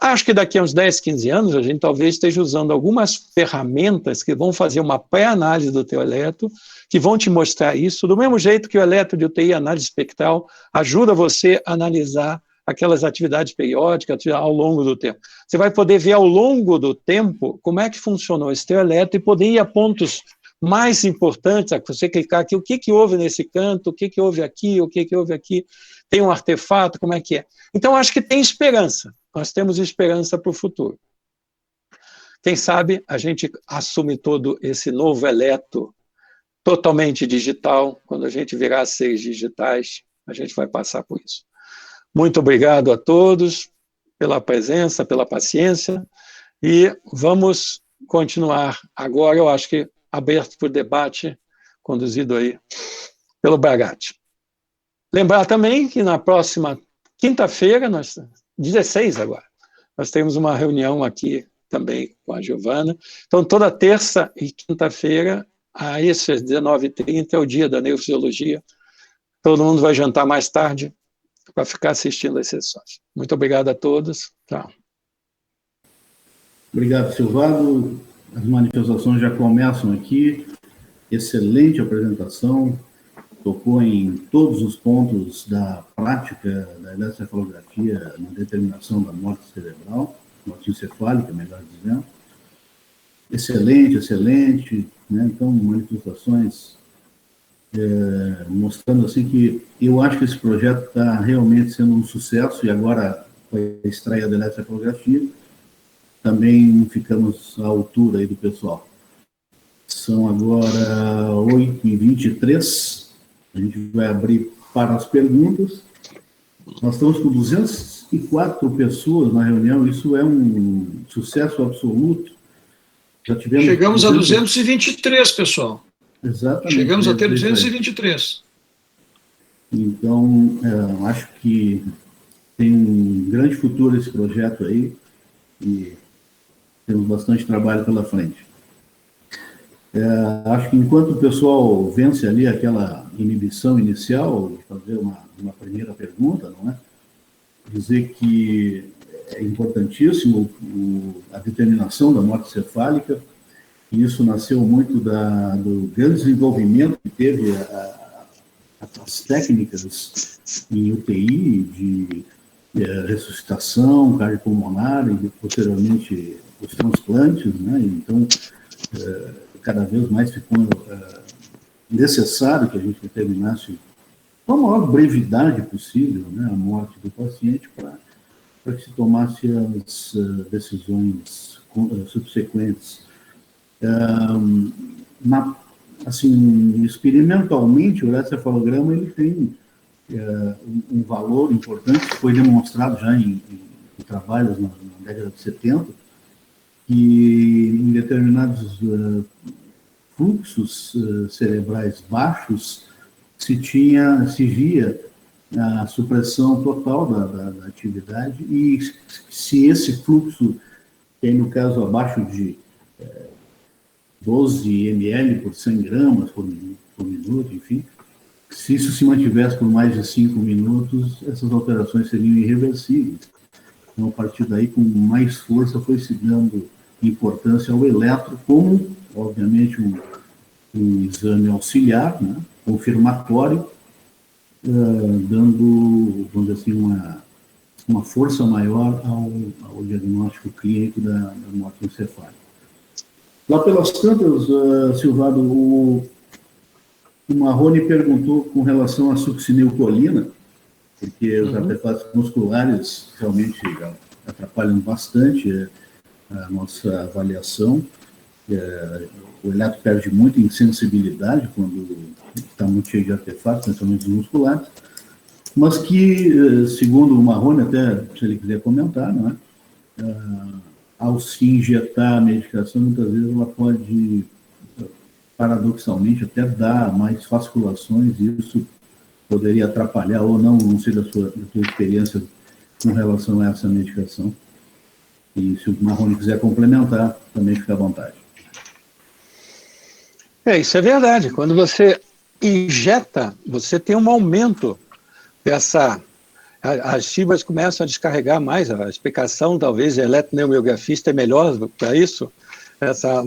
Acho que daqui a uns 10, 15 anos, a gente talvez esteja usando algumas ferramentas que vão fazer uma pré-análise do teu eletro, que vão te mostrar isso, do mesmo jeito que o eletro de UTI, análise espectral, ajuda você a analisar aquelas atividades periódicas ao longo do tempo. Você vai poder ver ao longo do tempo como é que funcionou esse teu eletro e poder ir a pontos mais importantes, a você clicar aqui, o que houve nesse canto, o que houve aqui, o que houve aqui, tem um artefato, como é que é. Então, acho que tem esperança. Nós temos esperança para o futuro. Quem sabe a gente assume todo esse novo eletro totalmente digital. Quando a gente virar seres digitais, a gente vai passar por isso. Muito obrigado a todos pela presença, pela paciência, e vamos continuar agora, eu acho que aberto para o debate, conduzido aí pelo Bragatti. Lembrar também que na próxima quinta-feira, 16 agora, nós temos uma reunião aqui também com a Giovana. Então, toda terça e quinta-feira, às 19h30, é o dia da neurofisiologia. Todo mundo vai jantar mais tarde para ficar assistindo as sessões. Muito obrigado a todos. Tchau. Obrigado, Silvado. As manifestações já começam aqui. Excelente apresentação. Tocou em todos os pontos da prática da eletroencefalografia na determinação da morte cerebral, morte encefálica, melhor dizendo. Excelente, excelente, né? Então, manifestações mostrando assim que eu acho que esse projeto está realmente sendo um sucesso, e agora com a estreia da eletroencefalografia, também ficamos à altura aí do pessoal. São agora 8h23. A gente vai abrir para as perguntas. Nós estamos com 204 pessoas na reunião, isso é um sucesso absoluto. Já tivemos Chegamos a 223, pessoal. Exatamente. Chegamos a ter 223. Então, acho que tem um grande futuro esse projeto aí, e temos bastante trabalho pela frente. Acho que enquanto o pessoal vence ali aquela inibição inicial, fazer uma primeira pergunta, não é? Dizer que é importantíssimo a determinação da morte cefálica, e isso nasceu muito do grande desenvolvimento que teve as técnicas em UTI, de ressuscitação cardiopulmonar e posteriormente os transplantes, né? Então, cada vez mais ficou necessário que a gente determinasse com a maior brevidade possível, né, a morte do paciente para que se tomasse as decisões subsequentes. Assim, experimentalmente, o eletrocefalograma ele tem um valor importante que foi demonstrado já em trabalhos na década de 70, que em determinados fluxos cerebrais baixos se via a supressão total da atividade, e se esse fluxo, que aí no caso abaixo de 12 ml por 100 gramas por minuto, enfim, se isso se mantivesse por mais de 5 minutos, essas alterações seriam irreversíveis. Então, a partir daí, com mais força, foi se dando importância ao eletro como, obviamente, um exame auxiliar, né, confirmatório, dando, vamos dizer assim, uma força maior ao diagnóstico clínico da morte encefálica. Lá pelas tantas, Silvado, o Marrone perguntou com relação à succinilcolina, porque os artefatos musculares realmente atrapalham bastante a nossa avaliação. O eletro perde muito em sensibilidade quando está muito cheio de artefatos, principalmente os musculares, mas que, segundo o Marrone, até se ele quiser comentar, não é? Ao se injetar a medicação, muitas vezes ela pode, paradoxalmente, até dar mais vasculações, e isso poderia atrapalhar ou não sei da tua experiência com relação a essa medicação. E se o Marrone quiser complementar, também fica à vontade. Isso é verdade. Quando você injeta, você tem um aumento dessa... As fibras começam a descarregar mais, a explicação, talvez, a eletroneurografista é melhor para isso.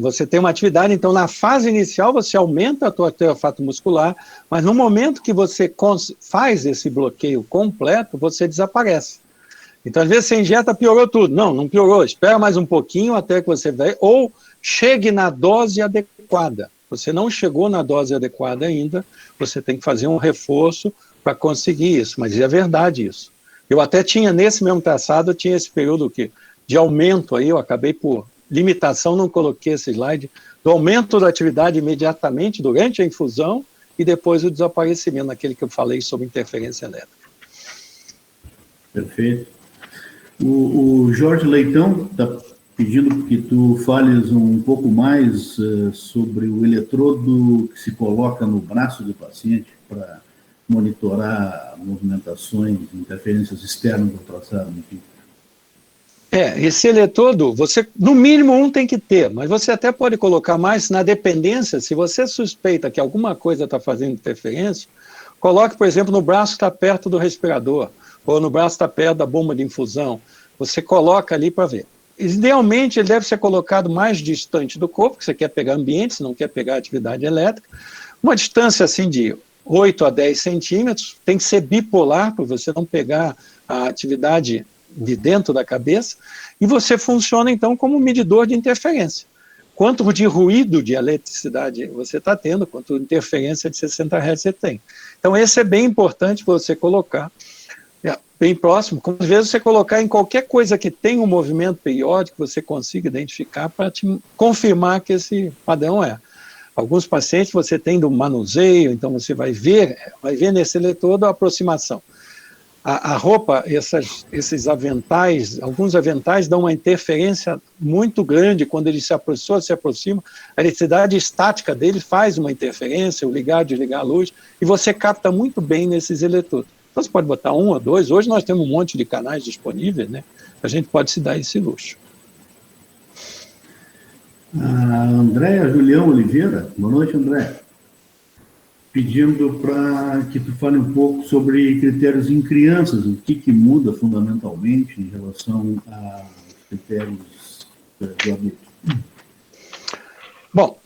Você tem uma atividade, então, na fase inicial, você aumenta o artefato muscular, mas no momento que você faz esse bloqueio completo, você desaparece. Então, às vezes, você injeta, piorou tudo. Não piorou, espera mais um pouquinho até que você veja, ou chegue na dose adequada. Você não chegou na dose adequada ainda, você tem que fazer um reforço para conseguir isso, mas é verdade isso. Eu até tinha, nesse mesmo traçado, eu tinha esse período de aumento aí, eu acabei por limitação, não coloquei esse slide, do aumento da atividade imediatamente durante a infusão e depois o desaparecimento, naquele que eu falei sobre interferência elétrica. Perfeito. O Jorge Leitão está pedindo que tu fales um pouco mais sobre o eletrodo que se coloca no braço do paciente para monitorar movimentações, interferências externas do traçado, enfim. Esse eletrodo, você, no mínimo um tem que ter, mas você até pode colocar mais na dependência, se você suspeita que alguma coisa está fazendo interferência, coloque, por exemplo, no braço que está perto do respirador, ou no braço que está perto da bomba de infusão, você coloca ali para ver. Idealmente, ele deve ser colocado mais distante do corpo, porque você quer pegar ambiente, se não quer pegar atividade elétrica, uma distância assim de 8 a 10 centímetros, tem que ser bipolar, para você não pegar a atividade de dentro da cabeça, e você funciona, então, como medidor de interferência. Quanto de ruído de eletricidade você está tendo, quanto de interferência de 60 Hz você tem. Então, esse é bem importante você colocar bem próximo, como às vezes você colocar em qualquer coisa que tenha um movimento periódico, você consiga identificar para te confirmar que esse padrão é. Alguns pacientes você tem do manuseio, então você vai ver nesse eletrodo a aproximação. A roupa, esses aventais, alguns aventais dão uma interferência muito grande quando ele se aproxima, a eletricidade estática dele faz uma interferência, o ligar, desligar a luz, e você capta muito bem nesses eletrodos. Então você pode botar um ou dois, hoje nós temos um monte de canais disponíveis, né? A gente pode se dar esse luxo. Andréa Julião Oliveira, boa noite, André. Pedindo para que tu fale um pouco sobre critérios em crianças, o que muda fundamentalmente em relação a critérios de adulto. Bom,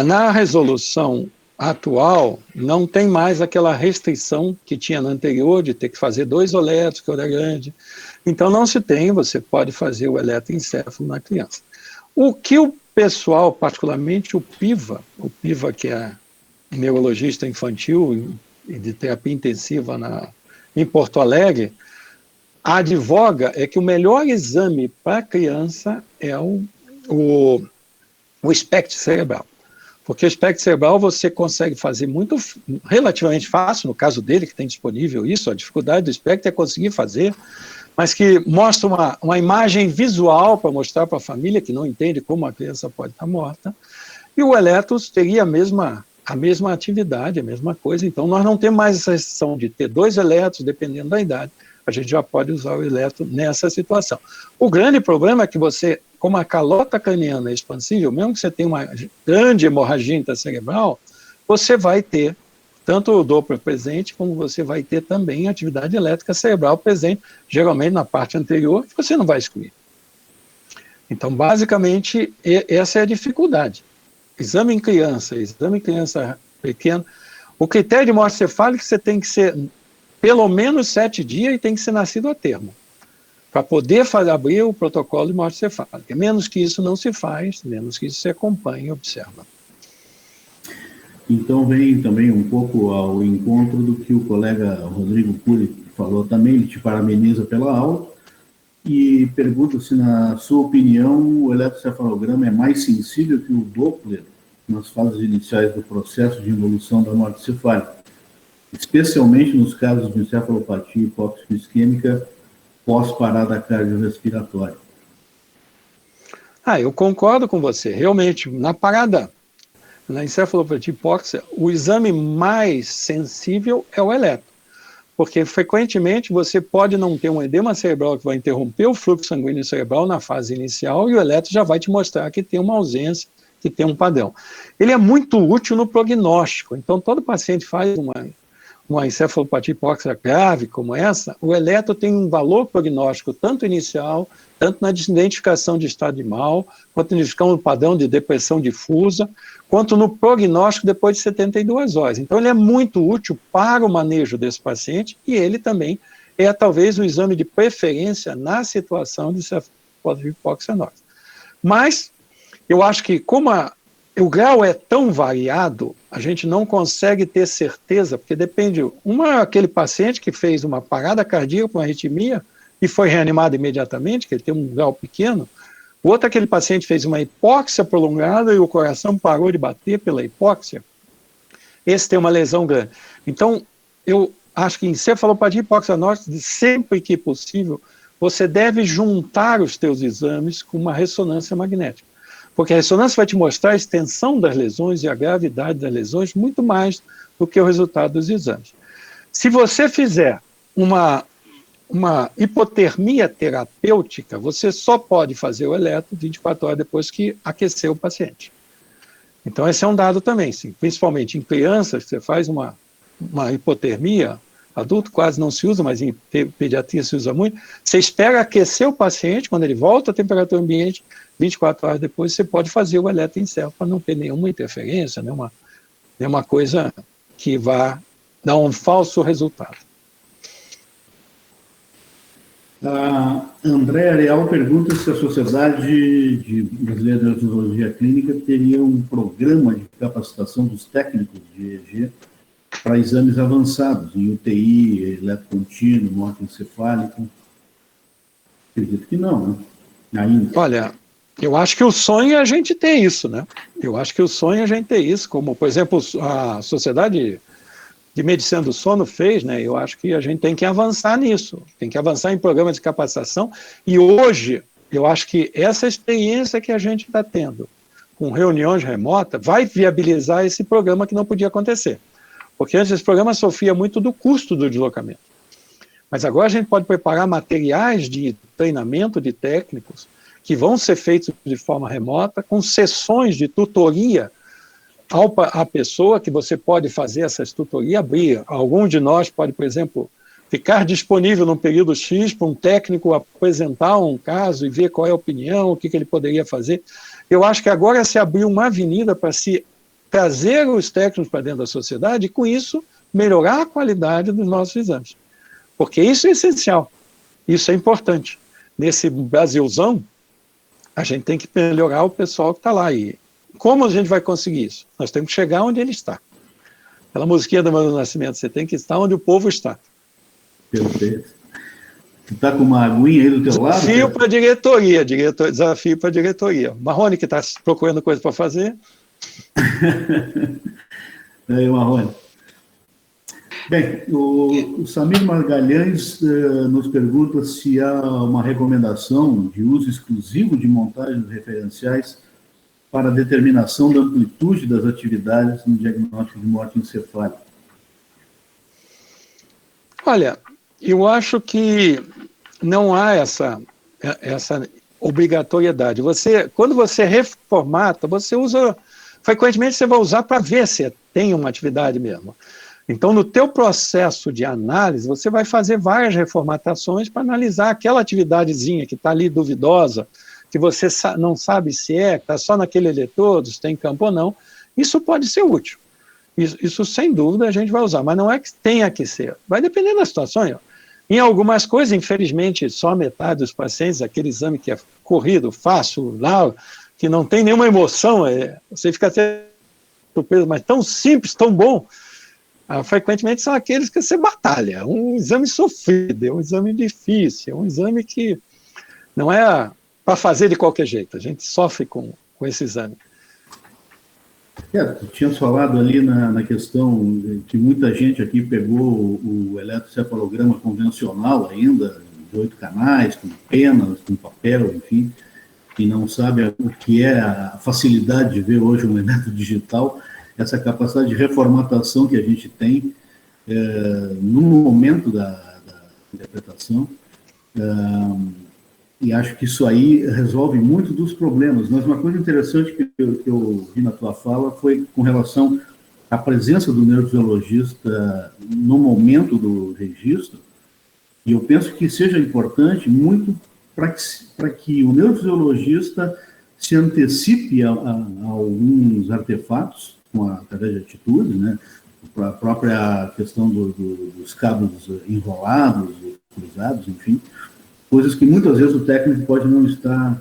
na resolução atual, não tem mais aquela restrição que tinha na anterior, de ter que fazer 2 eletros, que era grande. Então, não se tem, você pode fazer o eletroencéfalo na criança. O que o pessoal, particularmente o PIVA que é neurologista infantil, e de terapia intensiva em Porto Alegre, advoga é que o melhor exame para a criança é o espectro cerebral. Porque o espectro cerebral você consegue fazer relativamente fácil, no caso dele, que tem disponível isso, a dificuldade do espectro é conseguir fazer, mas que mostra uma imagem visual para mostrar para a família que não entende como a criança pode estar morta, e o eletro teria a mesma atividade, a mesma coisa. Então nós não temos mais essa restrição de ter 2 eletros, dependendo da idade, a gente já pode usar o eletro nessa situação. O grande problema é que você, como a calota craniana é expansível, mesmo que você tenha uma grande hemorragia intracerebral, você vai ter tanto o Doppler presente, como você vai ter também a atividade elétrica cerebral presente, geralmente na parte anterior, que você não vai excluir. Então, basicamente, essa é a dificuldade. Exame em criança pequena, o critério de morte cefálica você tem que ser pelo menos 7 dias e tem que ser nascido a termo, para poder abrir o protocolo de morte cefálica. Menos que isso não se faz, menos que isso se acompanha e observa. Então vem também um pouco ao encontro do que o colega Rodrigo Cury falou também, ele te parabeniza pela aula e pergunta se, na sua opinião, o eletrocefalograma é mais sensível que o Doppler nas fases iniciais do processo de evolução da morte cefálica, especialmente nos casos de encefalopatia hipóxico isquêmica pós-parada cardiorrespiratória. Eu concordo com você. Realmente, na encefalopatia hipóxica, o exame mais sensível é o eletro, porque frequentemente você pode não ter um edema cerebral que vai interromper o fluxo sanguíneo cerebral na fase inicial e o eletro já vai te mostrar que tem uma ausência, que tem um padrão. Ele é muito útil no prognóstico, então todo paciente faz uma encefalopatia hipóxica grave como essa, o eletro tem um valor prognóstico tanto inicial, tanto na identificação de estado de mal, quanto na identificação do padrão de depressão difusa, quanto no prognóstico depois de 72 horas. Então ele é muito útil para o manejo desse paciente e ele também é talvez o exame de preferência na situação de encefalopatia hipóxica nós. Mas eu acho que como o grau é tão variado, a gente não consegue ter certeza, porque depende, aquele paciente que fez uma parada cardíaca com arritmia e foi reanimado imediatamente, que ele tem um grau pequeno, o outro aquele paciente fez uma hipóxia prolongada e o coração parou de bater pela hipóxia, esse tem uma lesão grande. Então, eu acho que em encefalopatia hipóxica nórdica, sempre que possível, você deve juntar os teus exames com uma ressonância magnética. Porque a ressonância vai te mostrar a extensão das lesões e a gravidade das lesões muito mais do que o resultado dos exames. Se você fizer uma hipotermia terapêutica, você só pode fazer o eletro 24 horas depois que aquecer o paciente. Então esse é um dado também, sim. Principalmente em crianças, você faz uma hipotermia, adulto quase não se usa, mas em pediatria se usa muito, você espera aquecer o paciente, quando ele volta à temperatura ambiente, 24 horas depois você pode fazer o eletroencefalo para não ter nenhuma interferência, nenhuma coisa que vá dar um falso resultado. A André Areal pergunta se a Sociedade Brasileira de Neurologia Clínica teria um programa de capacitação dos técnicos de EEG para exames avançados, em UTI, eletrocontínuo, morte encefálica. Acredito que não, né? Ainda. Olha, eu acho que o sonho é a gente ter isso, né? Eu acho que o sonho é a gente ter isso, como, por exemplo, a Sociedade de Medicina do Sono fez, né? Eu acho que a gente tem que avançar nisso, tem que avançar em programas de capacitação, e hoje, eu acho que essa experiência que a gente está tendo com reuniões remotas vai viabilizar esse programa que não podia acontecer. Porque antes esse programa sofria muito do custo do deslocamento. Mas agora a gente pode preparar materiais de treinamento de técnicos que vão ser feitos de forma remota, com sessões de tutoria à pessoa, que você pode fazer essas tutorias, abrir. Algum de nós pode, por exemplo, ficar disponível num período X para um técnico apresentar um caso e ver qual é a opinião, o que ele poderia fazer. Eu acho que agora se abriu uma avenida para se trazer os técnicos para dentro da sociedade e, com isso, melhorar a qualidade dos nossos exames. Porque isso é essencial, isso é importante. Nesse Brasilzão, a gente tem que melhorar o pessoal que está lá. E como a gente vai conseguir isso? Nós temos que chegar onde ele está. Aquela musiquinha do Milton Nascimento, você tem que estar onde o povo está. Perfeito. Tu está com uma aguinha aí do teu lado? Desafio para a diretoria, desafio para a diretoria. Marrone, que está procurando coisa para fazer. Aí, Marrone. Bem, o Samir Margalhães nos pergunta se há uma recomendação de uso exclusivo de montagens referenciais para a determinação da amplitude das atividades no diagnóstico de morte encefálica. Olha, eu acho que não há essa obrigatoriedade. Quando você reformata, você usa, frequentemente você vai usar para ver se tem uma atividade mesmo. Então, no teu processo de análise, você vai fazer várias reformatações para analisar aquela atividadezinha que está ali duvidosa, que você não sabe se está só naquele eletrodo, se tem campo ou não. Isso pode ser útil. Isso, sem dúvida, a gente vai usar, mas não é que tenha que ser. Vai depender da situação. Em algumas coisas, infelizmente, só metade dos pacientes, aquele exame que é corrido, fácil, lá, que não tem nenhuma emoção, você fica até surpreso, mas tão simples, tão bom, frequentemente são aqueles que você batalha. É um exame sofrido, é um exame difícil, é um exame que não é para fazer de qualquer jeito. A gente sofre com esse exame. Tu tinhas falado ali na questão que muita gente aqui pegou o eletrocefalograma convencional ainda, de 8 canais, com penas, com papel, enfim, e não sabe o que é a facilidade de ver hoje um eletro digital, essa capacidade de reformatação que a gente tem no momento da interpretação, e acho que isso aí resolve muito dos problemas. Mas uma coisa interessante que eu vi na tua fala foi com relação à presença do neurofisiologista no momento do registro, e eu penso que seja importante muito para que o neurofisiologista se antecipe a alguns artefatos, através de atitude, né? A própria questão dos cabos enrolados, cruzados, enfim, coisas que muitas vezes o técnico pode não estar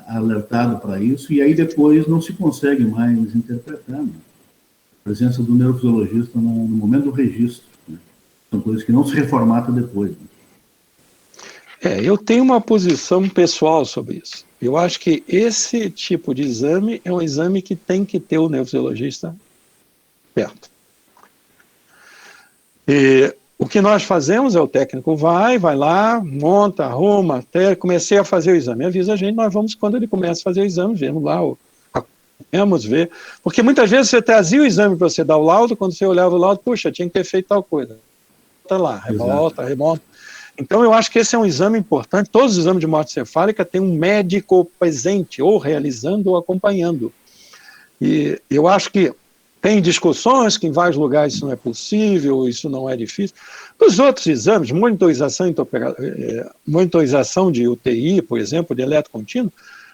alertado para isso, e aí depois não se consegue mais interpretar, né? A presença do neurofisiologista no momento do registro, né? São coisas que não se reformatam depois, né? Eu tenho uma posição pessoal sobre isso. Eu acho que esse tipo de exame é um exame que tem que ter o neurofisiologista perto. E o que nós fazemos é o técnico vai lá, monta, arruma, até comecei a fazer o exame, avisa a gente, nós vamos, quando ele começa a fazer o exame, vemos lá, vamos ver, porque muitas vezes você trazia o exame para você dar o laudo, quando você olhava o laudo, puxa, tinha que ter feito tal coisa. Volta lá, remonta. Então, eu acho que esse é um exame importante. Todos os exames de morte cefálica têm um médico presente, ou realizando ou acompanhando. E eu acho que tem discussões que em vários lugares isso não é possível, isso não é difícil. Os outros exames, monitorização de UTI, por exemplo, de eletro contínuo,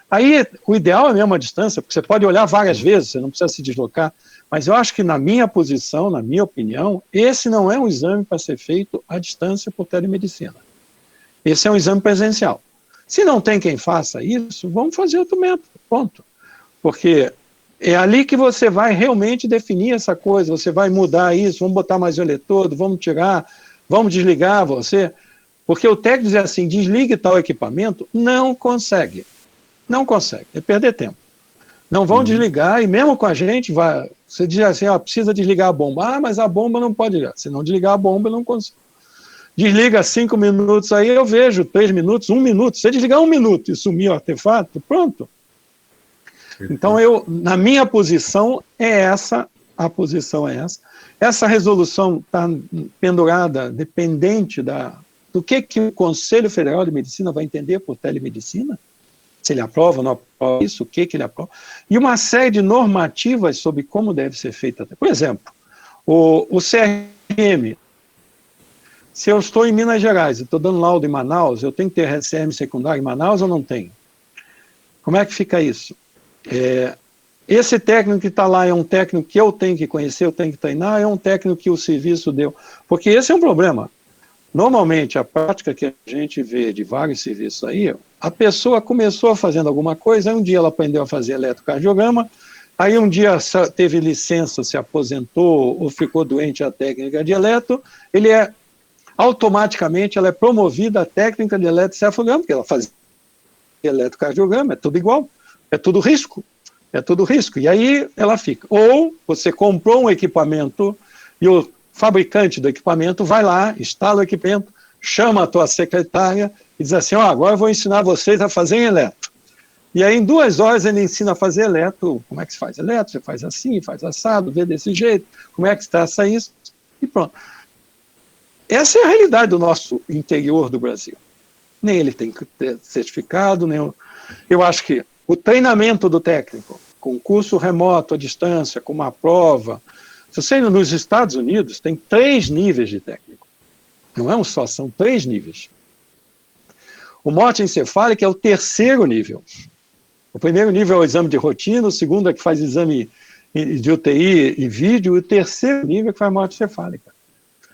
aí o ideal é mesmo a distância, porque você pode olhar várias vezes, você não precisa se deslocar. Mas eu acho que, na minha posição, na minha opinião, esse não é um exame para ser feito à distância por telemedicina. Esse é um exame presencial. Se não tem quem faça isso, vamos fazer outro método, ponto. Porque é ali que você vai realmente definir essa coisa, você vai mudar isso, vamos botar mais um eletrodo, vamos tirar, vamos desligar você. Porque o técnico diz assim, desligue tal equipamento, não consegue. Não consegue, é perder tempo. Não vão desligar, e mesmo com a gente, você diz assim, precisa desligar a bomba. Mas a bomba não pode ligar. Se não desligar a bomba, eu não consigo. Desliga 5 minutos, aí eu vejo 3 minutos, 1 minuto. Se desligar 1 minuto e sumir o artefato, pronto. Então, na minha posição, a posição é essa. Essa resolução está pendurada, dependente do que o Conselho Federal de Medicina vai entender por telemedicina, se ele aprova ou não aprova isso, o que ele aprova, e uma série de normativas sobre como deve ser feita. Por exemplo, o CRM, se eu estou em Minas Gerais e estou dando laudo em Manaus, eu tenho que ter CRM secundário em Manaus ou não tenho? Como é que fica isso? Esse técnico que está lá é um técnico que eu tenho que conhecer, eu tenho que treinar, é um técnico que o serviço deu. Porque esse é um problema. Normalmente, a prática que a gente vê de vários serviços aí, a pessoa começou fazendo alguma coisa, aí um dia ela aprendeu a fazer eletrocardiograma, aí um dia teve licença, se aposentou ou ficou doente a técnica de eletro, automaticamente ela é promovida a técnica de eletrocefalograma, porque ela fazia eletrocardiograma, é tudo igual, é tudo risco, e aí ela fica. Ou você comprou um equipamento e o fabricante do equipamento vai lá, instala o equipamento, chama a tua secretária e diz assim, agora eu vou ensinar vocês a fazer eletro. E aí, em 2 horas, ele ensina a fazer eletro. Como é que se faz eletro? Você faz assim, faz assado, vê desse jeito. Como é que se traça isso? E pronto. Essa é a realidade do nosso interior do Brasil. Nem ele tem que ter certificado, eu acho que o treinamento do técnico, com curso remoto à distância, com uma prova. Se você nos Estados Unidos, tem 3 níveis de técnico. Não é um só, são 3 níveis. O morte encefálica é o 3º nível. O primeiro nível é o exame de rotina, o segundo é que faz exame de UTI e vídeo, e o 3º nível é que faz morte encefálica.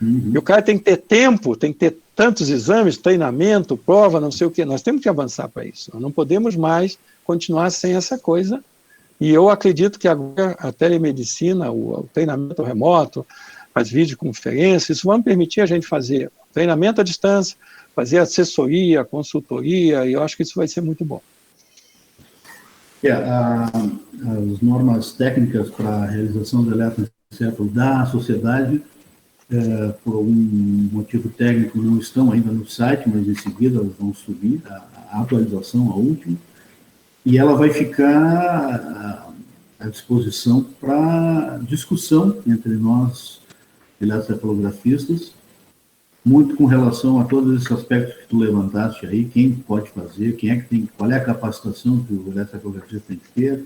E o cara tem que ter tempo, tem que ter tantos exames, treinamento, prova, não sei o quê. Nós temos que avançar para isso. Nós não podemos mais continuar sem essa coisa. E eu acredito que agora a telemedicina, o treinamento remoto, as videoconferências, isso vai permitir a gente fazer treinamento à distância, fazer assessoria, consultoria, e eu acho que isso vai ser muito bom. As normas técnicas para a realização do eletroencefalo da sociedade, por algum motivo técnico, não estão ainda no site, mas em seguida elas vão subir, a atualização, a última, e ela vai ficar à disposição para discussão entre nós, eletroencefalografistas, muito com relação a todos esses aspectos que tu levantaste aí, quem pode fazer, quem é que tem, qual é a capacitação que o eletroencefalografista tem que ter,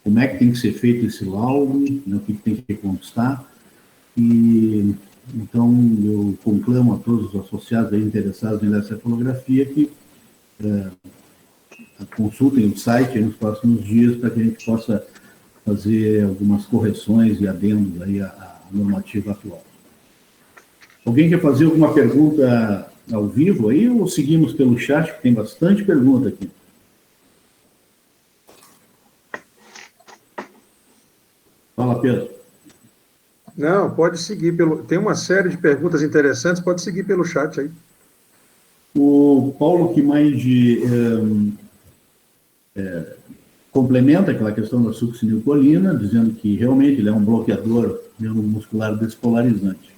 como é que tem que ser feito esse laudo, o que tem que constar. E então eu conclamo a todos os associados aí interessados em eletroencefalografia que consultem o site aí nos próximos dias para que a gente possa fazer algumas correções e adendos aí à normativa atual. Alguém quer fazer alguma pergunta ao vivo aí ou seguimos pelo chat, que tem bastante pergunta aqui? Fala, Pedro. Não, pode seguir pelo... Tem uma série de perguntas interessantes, pode seguir pelo chat aí. O Paulo Quimaide complementa aquela questão da succinilcolina, dizendo que realmente ele é um bloqueador neuromuscular despolarizante.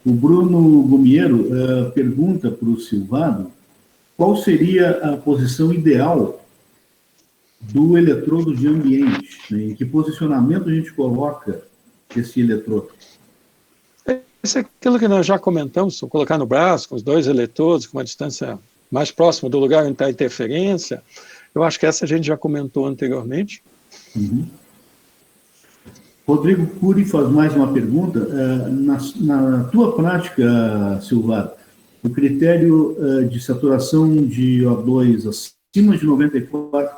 O Bruno Gumiero pergunta para o Silvado qual seria a posição ideal do eletrodo de ambiente, né? Em que posicionamento a gente coloca esse eletrodo? Isso é aquilo que nós já comentamos, colocar no braço, com os 2 eletrodos, com uma distância mais próxima do lugar onde está a interferência. Eu acho que essa a gente já comentou anteriormente. Rodrigo Cury faz mais uma pergunta. Na tua prática, Silvado, o critério de saturação de O2 acima de 94%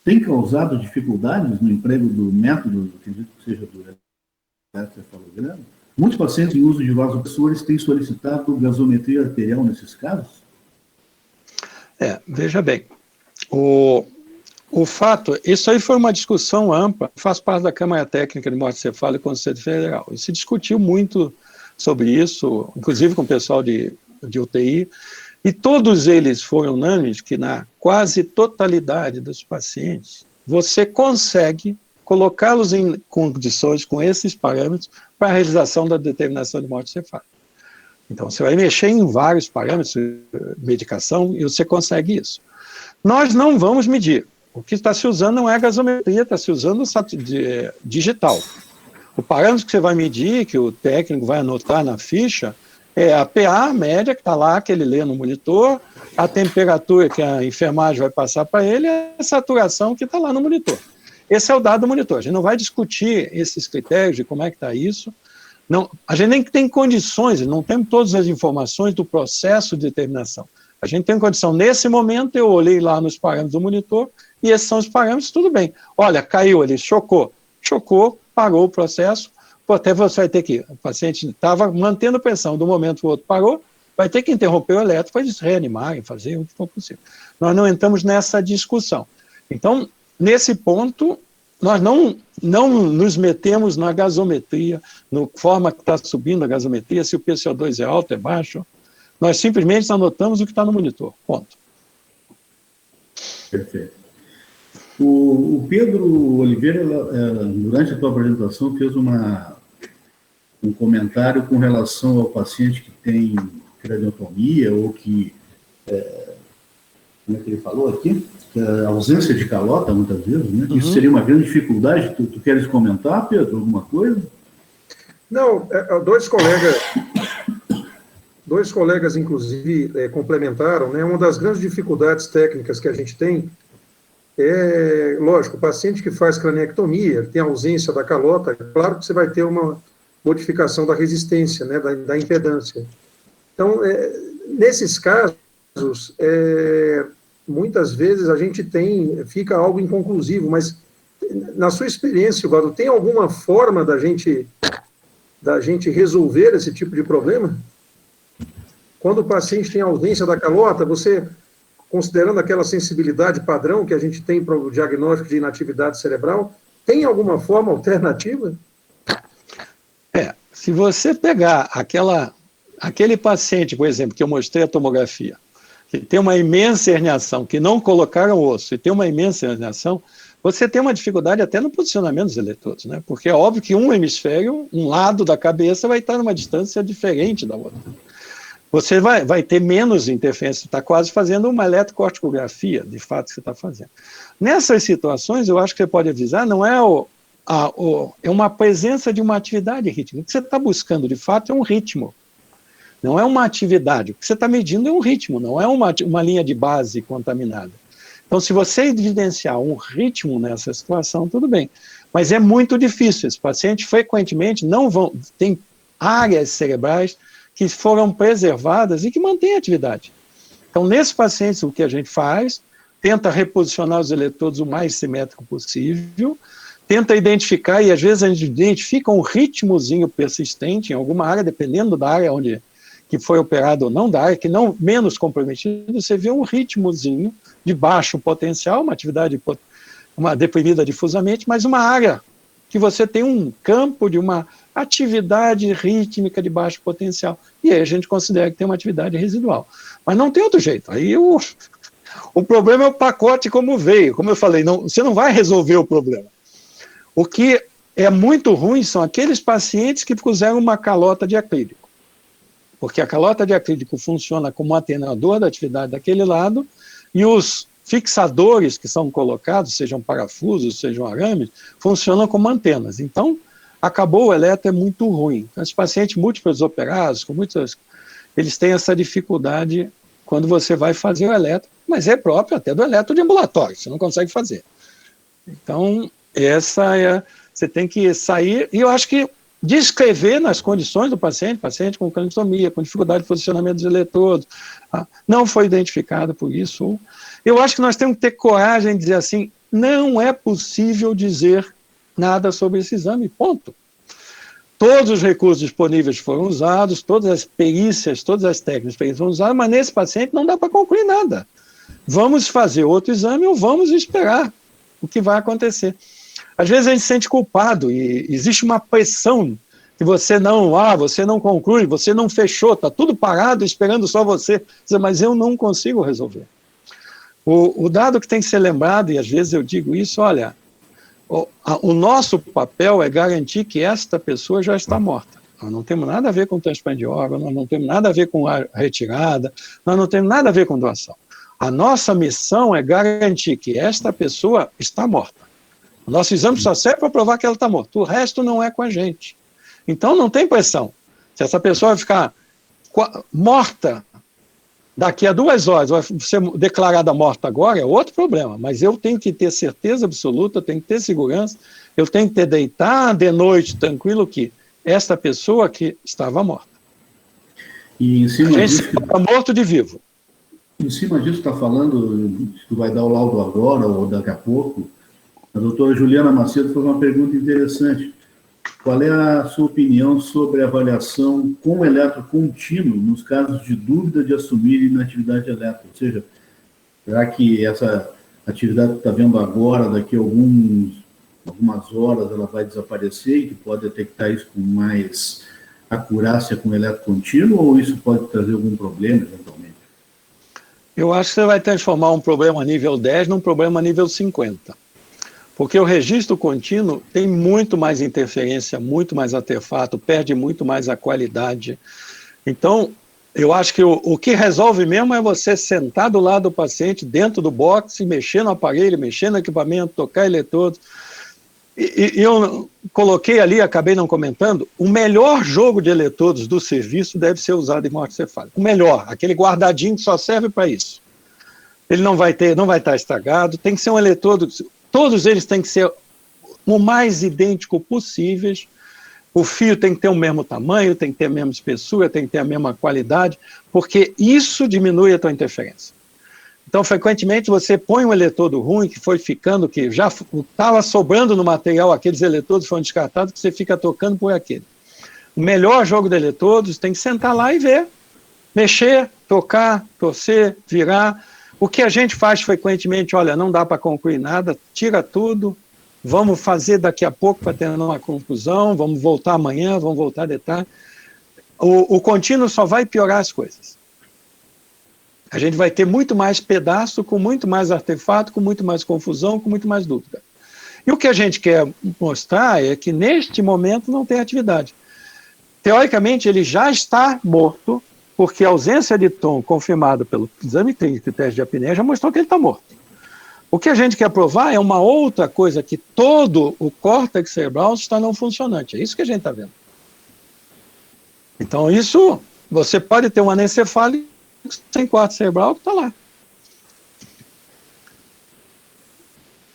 tem causado dificuldades no emprego do método, acredito que seja do eletroencefalograma? Muitos pacientes em uso de vasopressores têm solicitado gasometria arterial nesses casos? Veja bem, o fato, isso aí foi uma discussão ampla, faz parte da Câmara Técnica de Morte Encefálica e Conselho Federal, e se discutiu muito sobre isso, inclusive com o pessoal de UTI, e todos eles foram unânimes que na quase totalidade dos pacientes, você consegue colocá-los em condições com esses parâmetros para a realização da determinação de morte encefálica. Então, você vai mexer em vários parâmetros, medicação, e você consegue isso. Nós não vamos medir. O que está se usando não é a gasometria, está se usando digital. O parâmetro que você vai medir, que o técnico vai anotar na ficha, é a PA média, que está lá, que ele lê no monitor, a temperatura que a enfermagem vai passar para ele, e a saturação que está lá no monitor. Esse é o dado do monitor. A gente não vai discutir esses critérios de como é que está isso. Não, a gente nem tem condições, não temos todas as informações do processo de determinação. A gente tem condição, nesse momento, eu olhei lá nos parâmetros do monitor, e esses são os parâmetros, tudo bem. Olha, caiu ali, chocou, parou o processo, até você vai ter que, o paciente estava mantendo pressão, de um momento para o outro parou, vai ter que interromper o eletro para eles reanimarem, fazer o que for possível. Nós não entramos nessa discussão. Então, nesse ponto, nós não nos metemos na gasometria, na forma que está subindo a gasometria, se o PCO2 é alto, é baixo. Nós simplesmente anotamos o que está no monitor. Ponto. Perfeito. O Pedro Oliveira, durante a tua apresentação, fez um comentário com relação ao paciente que tem craniotomia ou que, como é que ele falou aqui? A ausência de calota, muitas vezes, né? Uhum. Isso seria uma grande dificuldade. Tu queres comentar, Pedro, alguma coisa? Não, dois colegas, inclusive, complementaram, né? Uma das grandes dificuldades técnicas que a gente tem é, lógico, o paciente que faz craniectomia, tem ausência da calota, é claro que você vai ter uma modificação da resistência, né? Da impedância. Então, nesses casos, muitas vezes a gente fica algo inconclusivo, mas na sua experiência, Valdo, tem alguma forma da gente resolver esse tipo de problema? Quando o paciente tem ausência da calota, você, considerando aquela sensibilidade padrão que a gente tem para o diagnóstico de inatividade cerebral, tem alguma forma alternativa? Se você pegar aquele paciente, por exemplo, que eu mostrei a tomografia, que tem uma imensa herniação, que não colocaram osso, e tem uma imensa herniação, você tem uma dificuldade até no posicionamento dos eletrodos, né? Porque é óbvio que um hemisfério, um lado da cabeça, vai estar numa distância diferente da outra. Você vai ter menos interferência, está quase fazendo uma eletrocorticografia, de fato, que você está fazendo. Nessas situações, eu acho que você pode avisar, não é é uma presença de uma atividade rítmica. O que você está buscando, de fato, é um ritmo. Não é uma atividade. O que você está medindo é um ritmo, não é uma linha de base contaminada. Então, se você evidenciar um ritmo nessa situação, tudo bem. Mas é muito difícil. Esse paciente, frequentemente, tem áreas cerebrais que foram preservadas e que mantêm a atividade. Então, nesses pacientes, o que a gente faz, tenta reposicionar os eletrodos o mais simétrico possível, tenta identificar, e às vezes a gente identifica um ritmozinho persistente em alguma área, dependendo da área que foi operado ou não, da área que não menos comprometida, você vê um ritmozinho de baixo potencial, uma atividade, uma deprimida difusamente, mas uma área que você tem um campo de uma atividade rítmica de baixo potencial. E aí a gente considera que tem uma atividade residual. Mas não tem outro jeito. Aí o problema é o pacote como veio. Como eu falei, você não vai resolver o problema. O que é muito ruim são aqueles pacientes que puseram uma calota de acrílico. Porque a calota de acrílico funciona como atenuador da atividade daquele lado, e os fixadores que são colocados, sejam parafusos, sejam arames, funcionam como antenas. Então, acabou o eletro, é muito ruim. Então, os pacientes múltiplos operados, eles têm essa dificuldade quando você vai fazer o eletro, mas é próprio até do eletro de ambulatório, você não consegue fazer. Então, você tem que sair, e eu acho que descrever nas condições do paciente com craniotomia, com dificuldade de posicionamento dos eletrodos, não foi identificado por isso. Eu acho que nós temos que ter coragem de dizer assim, não é possível dizer nada sobre esse exame, ponto. Todos os recursos disponíveis foram usados, todas as perícias, todas as técnicas foram usadas, mas nesse paciente não dá para concluir nada. Vamos fazer outro exame ou vamos esperar o que vai acontecer. Às vezes a gente se sente culpado e existe uma pressão que você não conclui, você não fechou, está tudo parado esperando só você. Mas eu não consigo resolver. O dado que tem que ser lembrado, e às vezes eu digo isso, olha, o nosso papel é garantir que esta pessoa já está morta. Nós não temos nada a ver com transplante de órgão, nós não temos nada a ver com a retirada, nós não temos nada a ver com doação. A nossa missão é garantir que esta pessoa está morta. O nosso exame só serve para provar que ela está morta. O resto não é com a gente. Então não tem pressão. Se essa pessoa vai ficar morta daqui a 2 horas, vai ser declarada morta agora, é outro problema. Mas eu tenho que ter certeza absoluta, eu tenho que ter segurança, eu tenho que deitar de noite tranquilo que esta pessoa aqui estava morta. E em cima disso, está morto de vivo. Em cima disso, está falando, tu vai dar o laudo agora ou daqui a pouco. A doutora Juliana Macedo fez uma pergunta interessante. qual é a sua opinião sobre a avaliação com eletro contínuo nos casos de dúvida de assumir inatividade elétrica? Ou seja, será que essa atividade que está vendo agora, daqui a algumas horas, ela vai desaparecer e que pode detectar isso com mais acurácia com eletro contínuo, ou isso pode trazer algum problema, eventualmente? Eu acho que você vai transformar um problema nível 10 num problema nível 50. Porque o registro contínuo tem muito mais interferência, muito mais artefato, perde muito mais a qualidade. Então, eu acho que o que resolve mesmo é você sentar do lado do paciente, dentro do box, mexer no aparelho, mexer no equipamento, tocar eletrodos. E eu coloquei ali, acabei não comentando, o melhor jogo de eletrodos do serviço deve ser usado em morte cefálica. O melhor, aquele guardadinho que só serve para isso. Ele não vai estar estragado, tem que ser um eletrodo, todos eles têm que ser o mais idêntico possíveis. O fio tem que ter o mesmo tamanho, tem que ter a mesma espessura, tem que ter a mesma qualidade, porque isso diminui a tua interferência. Então, frequentemente, você põe um eletrodo ruim, que foi ficando, que já estava sobrando no material, aqueles eletrodos foram descartados, que você fica tocando por aquele. O melhor jogo de eletrodos tem que sentar lá e ver, mexer, tocar, torcer, virar. O que a gente faz frequentemente, olha, não dá para concluir nada, tira tudo, vamos fazer daqui a pouco para ter uma conclusão, vamos voltar amanhã, vamos voltar de tarde. O contínuo só vai piorar as coisas. A gente vai ter muito mais pedaço, com muito mais artefato, com muito mais confusão, com muito mais dúvida. E o que a gente quer mostrar é que neste momento não tem atividade. Teoricamente, ele já está morto, porque a ausência de tom confirmada pelo exame clínico e teste de apneia já mostrou que ele está morto. O que a gente quer provar é uma outra coisa, que todo o córtex cerebral está não funcionante. É isso que a gente está vendo. Então, isso, você pode ter um anencefálico sem corte cerebral que está lá.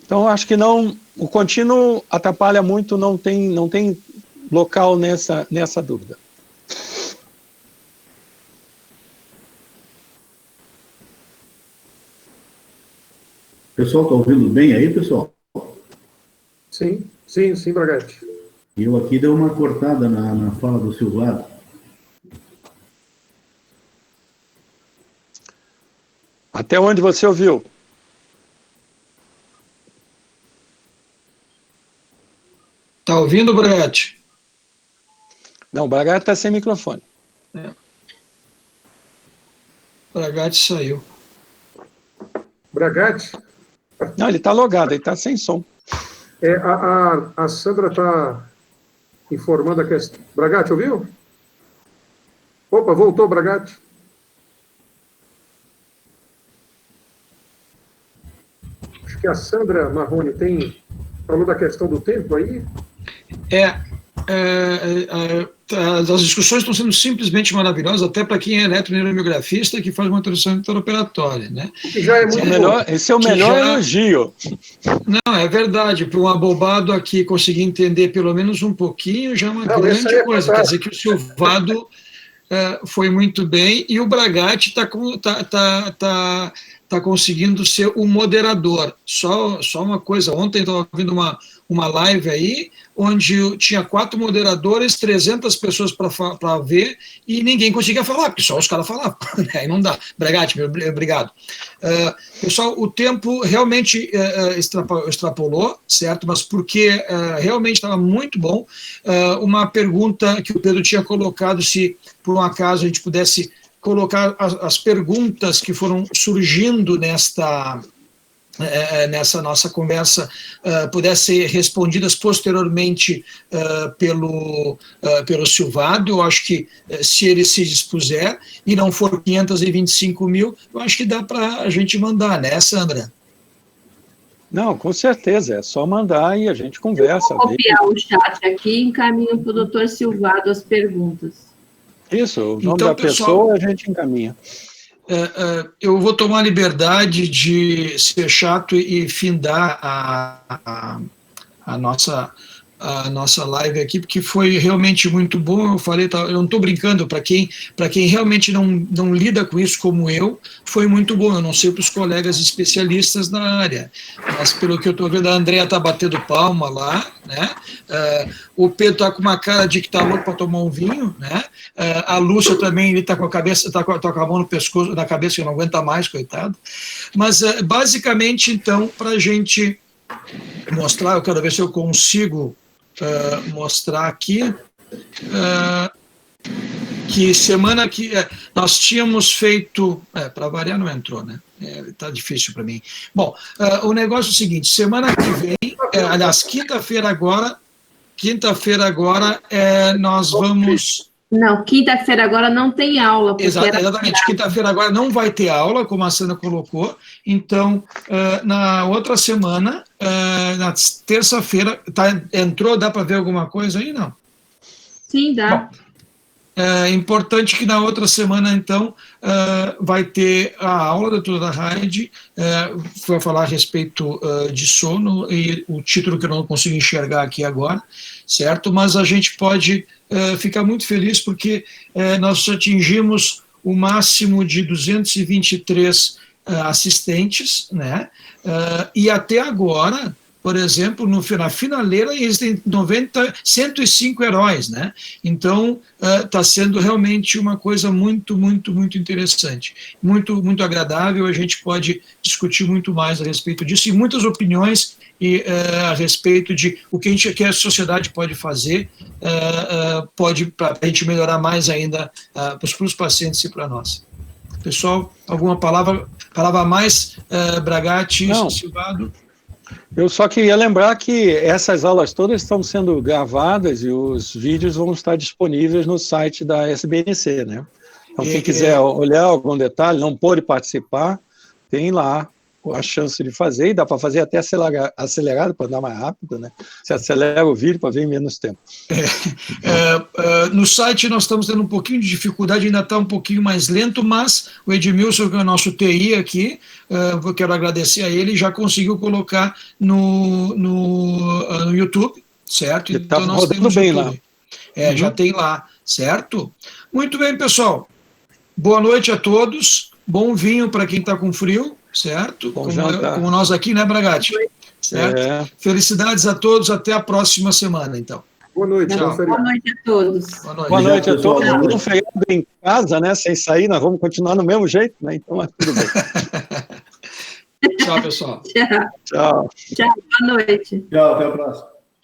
Então, acho que não, o contínuo atrapalha muito, não tem local nessa dúvida. Pessoal, está ouvindo bem aí, pessoal? Sim, Bragatti. Eu aqui dei uma cortada na fala do Silvado. Até onde você ouviu? Está ouvindo, Bragatti? Não, o Bragatti está sem microfone. Bragatti saiu. Bragatti? Não, ele está logado, ele está sem som. A Sandra está informando a questão. Bragatti, ouviu? Opa, voltou, Bragatti. Acho que a Sandra Marrone falou da questão do tempo aí. As discussões estão sendo simplesmente maravilhosas, até para quem é eletroneuromiografista que faz monitorização interoperatória, né? Já é muito esse é o melhor elogio. Não, é verdade. Para um abobado aqui conseguir entender pelo menos um pouquinho já é uma grande coisa. Quer dizer que o Silvado foi muito bem e o Bragatti está conseguindo ser o moderador. Só uma coisa, ontem eu estava vendo uma live aí, onde tinha 4 moderadores, 300 pessoas para ver, e ninguém conseguia falar, porque só os caras falavam. Aí não dá. Bragatti, obrigado. Pessoal, o tempo realmente extrapolou, certo? Mas porque realmente estava muito bom. Uma pergunta que o Pedro tinha colocado, se por um acaso a gente pudesse colocar as perguntas que foram surgindo nessa nossa conversa pudessem ser respondidas posteriormente pelo Silvado. Eu acho que se ele se dispuser e não for 525 mil, eu acho que dá para a gente mandar, né, Sandra? Não, com certeza, é só mandar e a gente conversa. Eu vou copiar o chat aqui e encaminho para o doutor Silvado as perguntas. Isso, o nome então, da pessoal, pessoa a gente encaminha. Eu vou tomar a liberdade de ser chato e findar a nossa a nossa live aqui, porque foi realmente muito bom. Eu falei, eu não estou brincando, para quem realmente não lida com isso como eu, foi muito bom. Eu não sei para os colegas especialistas na área, mas pelo que eu estou vendo, a Andrea está batendo palma lá, né? O Pedro está com uma cara de que está louco para tomar um vinho, né? A Lúcia também, ele está com a cabeça, está com a mão no pescoço, na cabeça, que não aguenta mais, coitado. Mas, basicamente, então, para a gente mostrar, eu quero ver se eu consigo mostrar aqui, que semana que nós tínhamos feito, para variar não entrou, né? Tá difícil para mim. Bom, o negócio é o seguinte, semana que vem, aliás, quinta-feira agora, nós vamos... Não, quinta-feira agora não tem aula. Exatamente, quinta-feira agora não vai ter aula, como a Sandra colocou, então, na outra semana, na terça-feira, entrou, dá para ver alguma coisa aí, não? Sim, dá. Bom, é importante que na outra semana, então, vai ter a aula da doutora Heide, vai falar a respeito de sono, e o título que eu não consigo enxergar aqui agora, certo? Mas a gente pode ficar muito feliz porque nós atingimos o máximo de 223 assistentes, né? E até agora, por exemplo, na finaleira existem 105 heróis, né? Então, está sendo realmente uma coisa muito, muito, muito interessante, muito, muito agradável. A gente pode discutir muito mais a respeito disso e muitas opiniões a respeito de o que a sociedade pode fazer, para a gente melhorar mais ainda para os pacientes e para nós. Pessoal, alguma palavra a mais, Bragatti, Silvado? Eu só queria lembrar que essas aulas todas estão sendo gravadas e os vídeos vão estar disponíveis no site da SBNC, né? Então, quem quiser olhar algum detalhe, não pôde participar, tem lá a chance de fazer, e dá para fazer até acelerado, para andar mais rápido, né? Você acelera o vídeo para ver em menos tempo. No site nós estamos tendo um pouquinho de dificuldade, ainda está um pouquinho mais lento, mas o Edmilson, que é o nosso TI aqui, eu quero agradecer a ele, já conseguiu colocar no YouTube, certo? Então nós temos bem YouTube. Lá. Já tem lá, certo? Muito bem, pessoal. Boa noite a todos. Bom vinho para quem está com frio, certo? Como nós aqui, né, Bragatti? Certo? Felicidades a todos, até a próxima semana, então. Boa noite. Boa noite a todos. Boa noite a todos. Um feriado em casa, né, sem sair, nós vamos continuar no mesmo jeito, né? Então, tudo bem. Tchau, pessoal. Tchau. Boa noite. Tchau, até a próxima.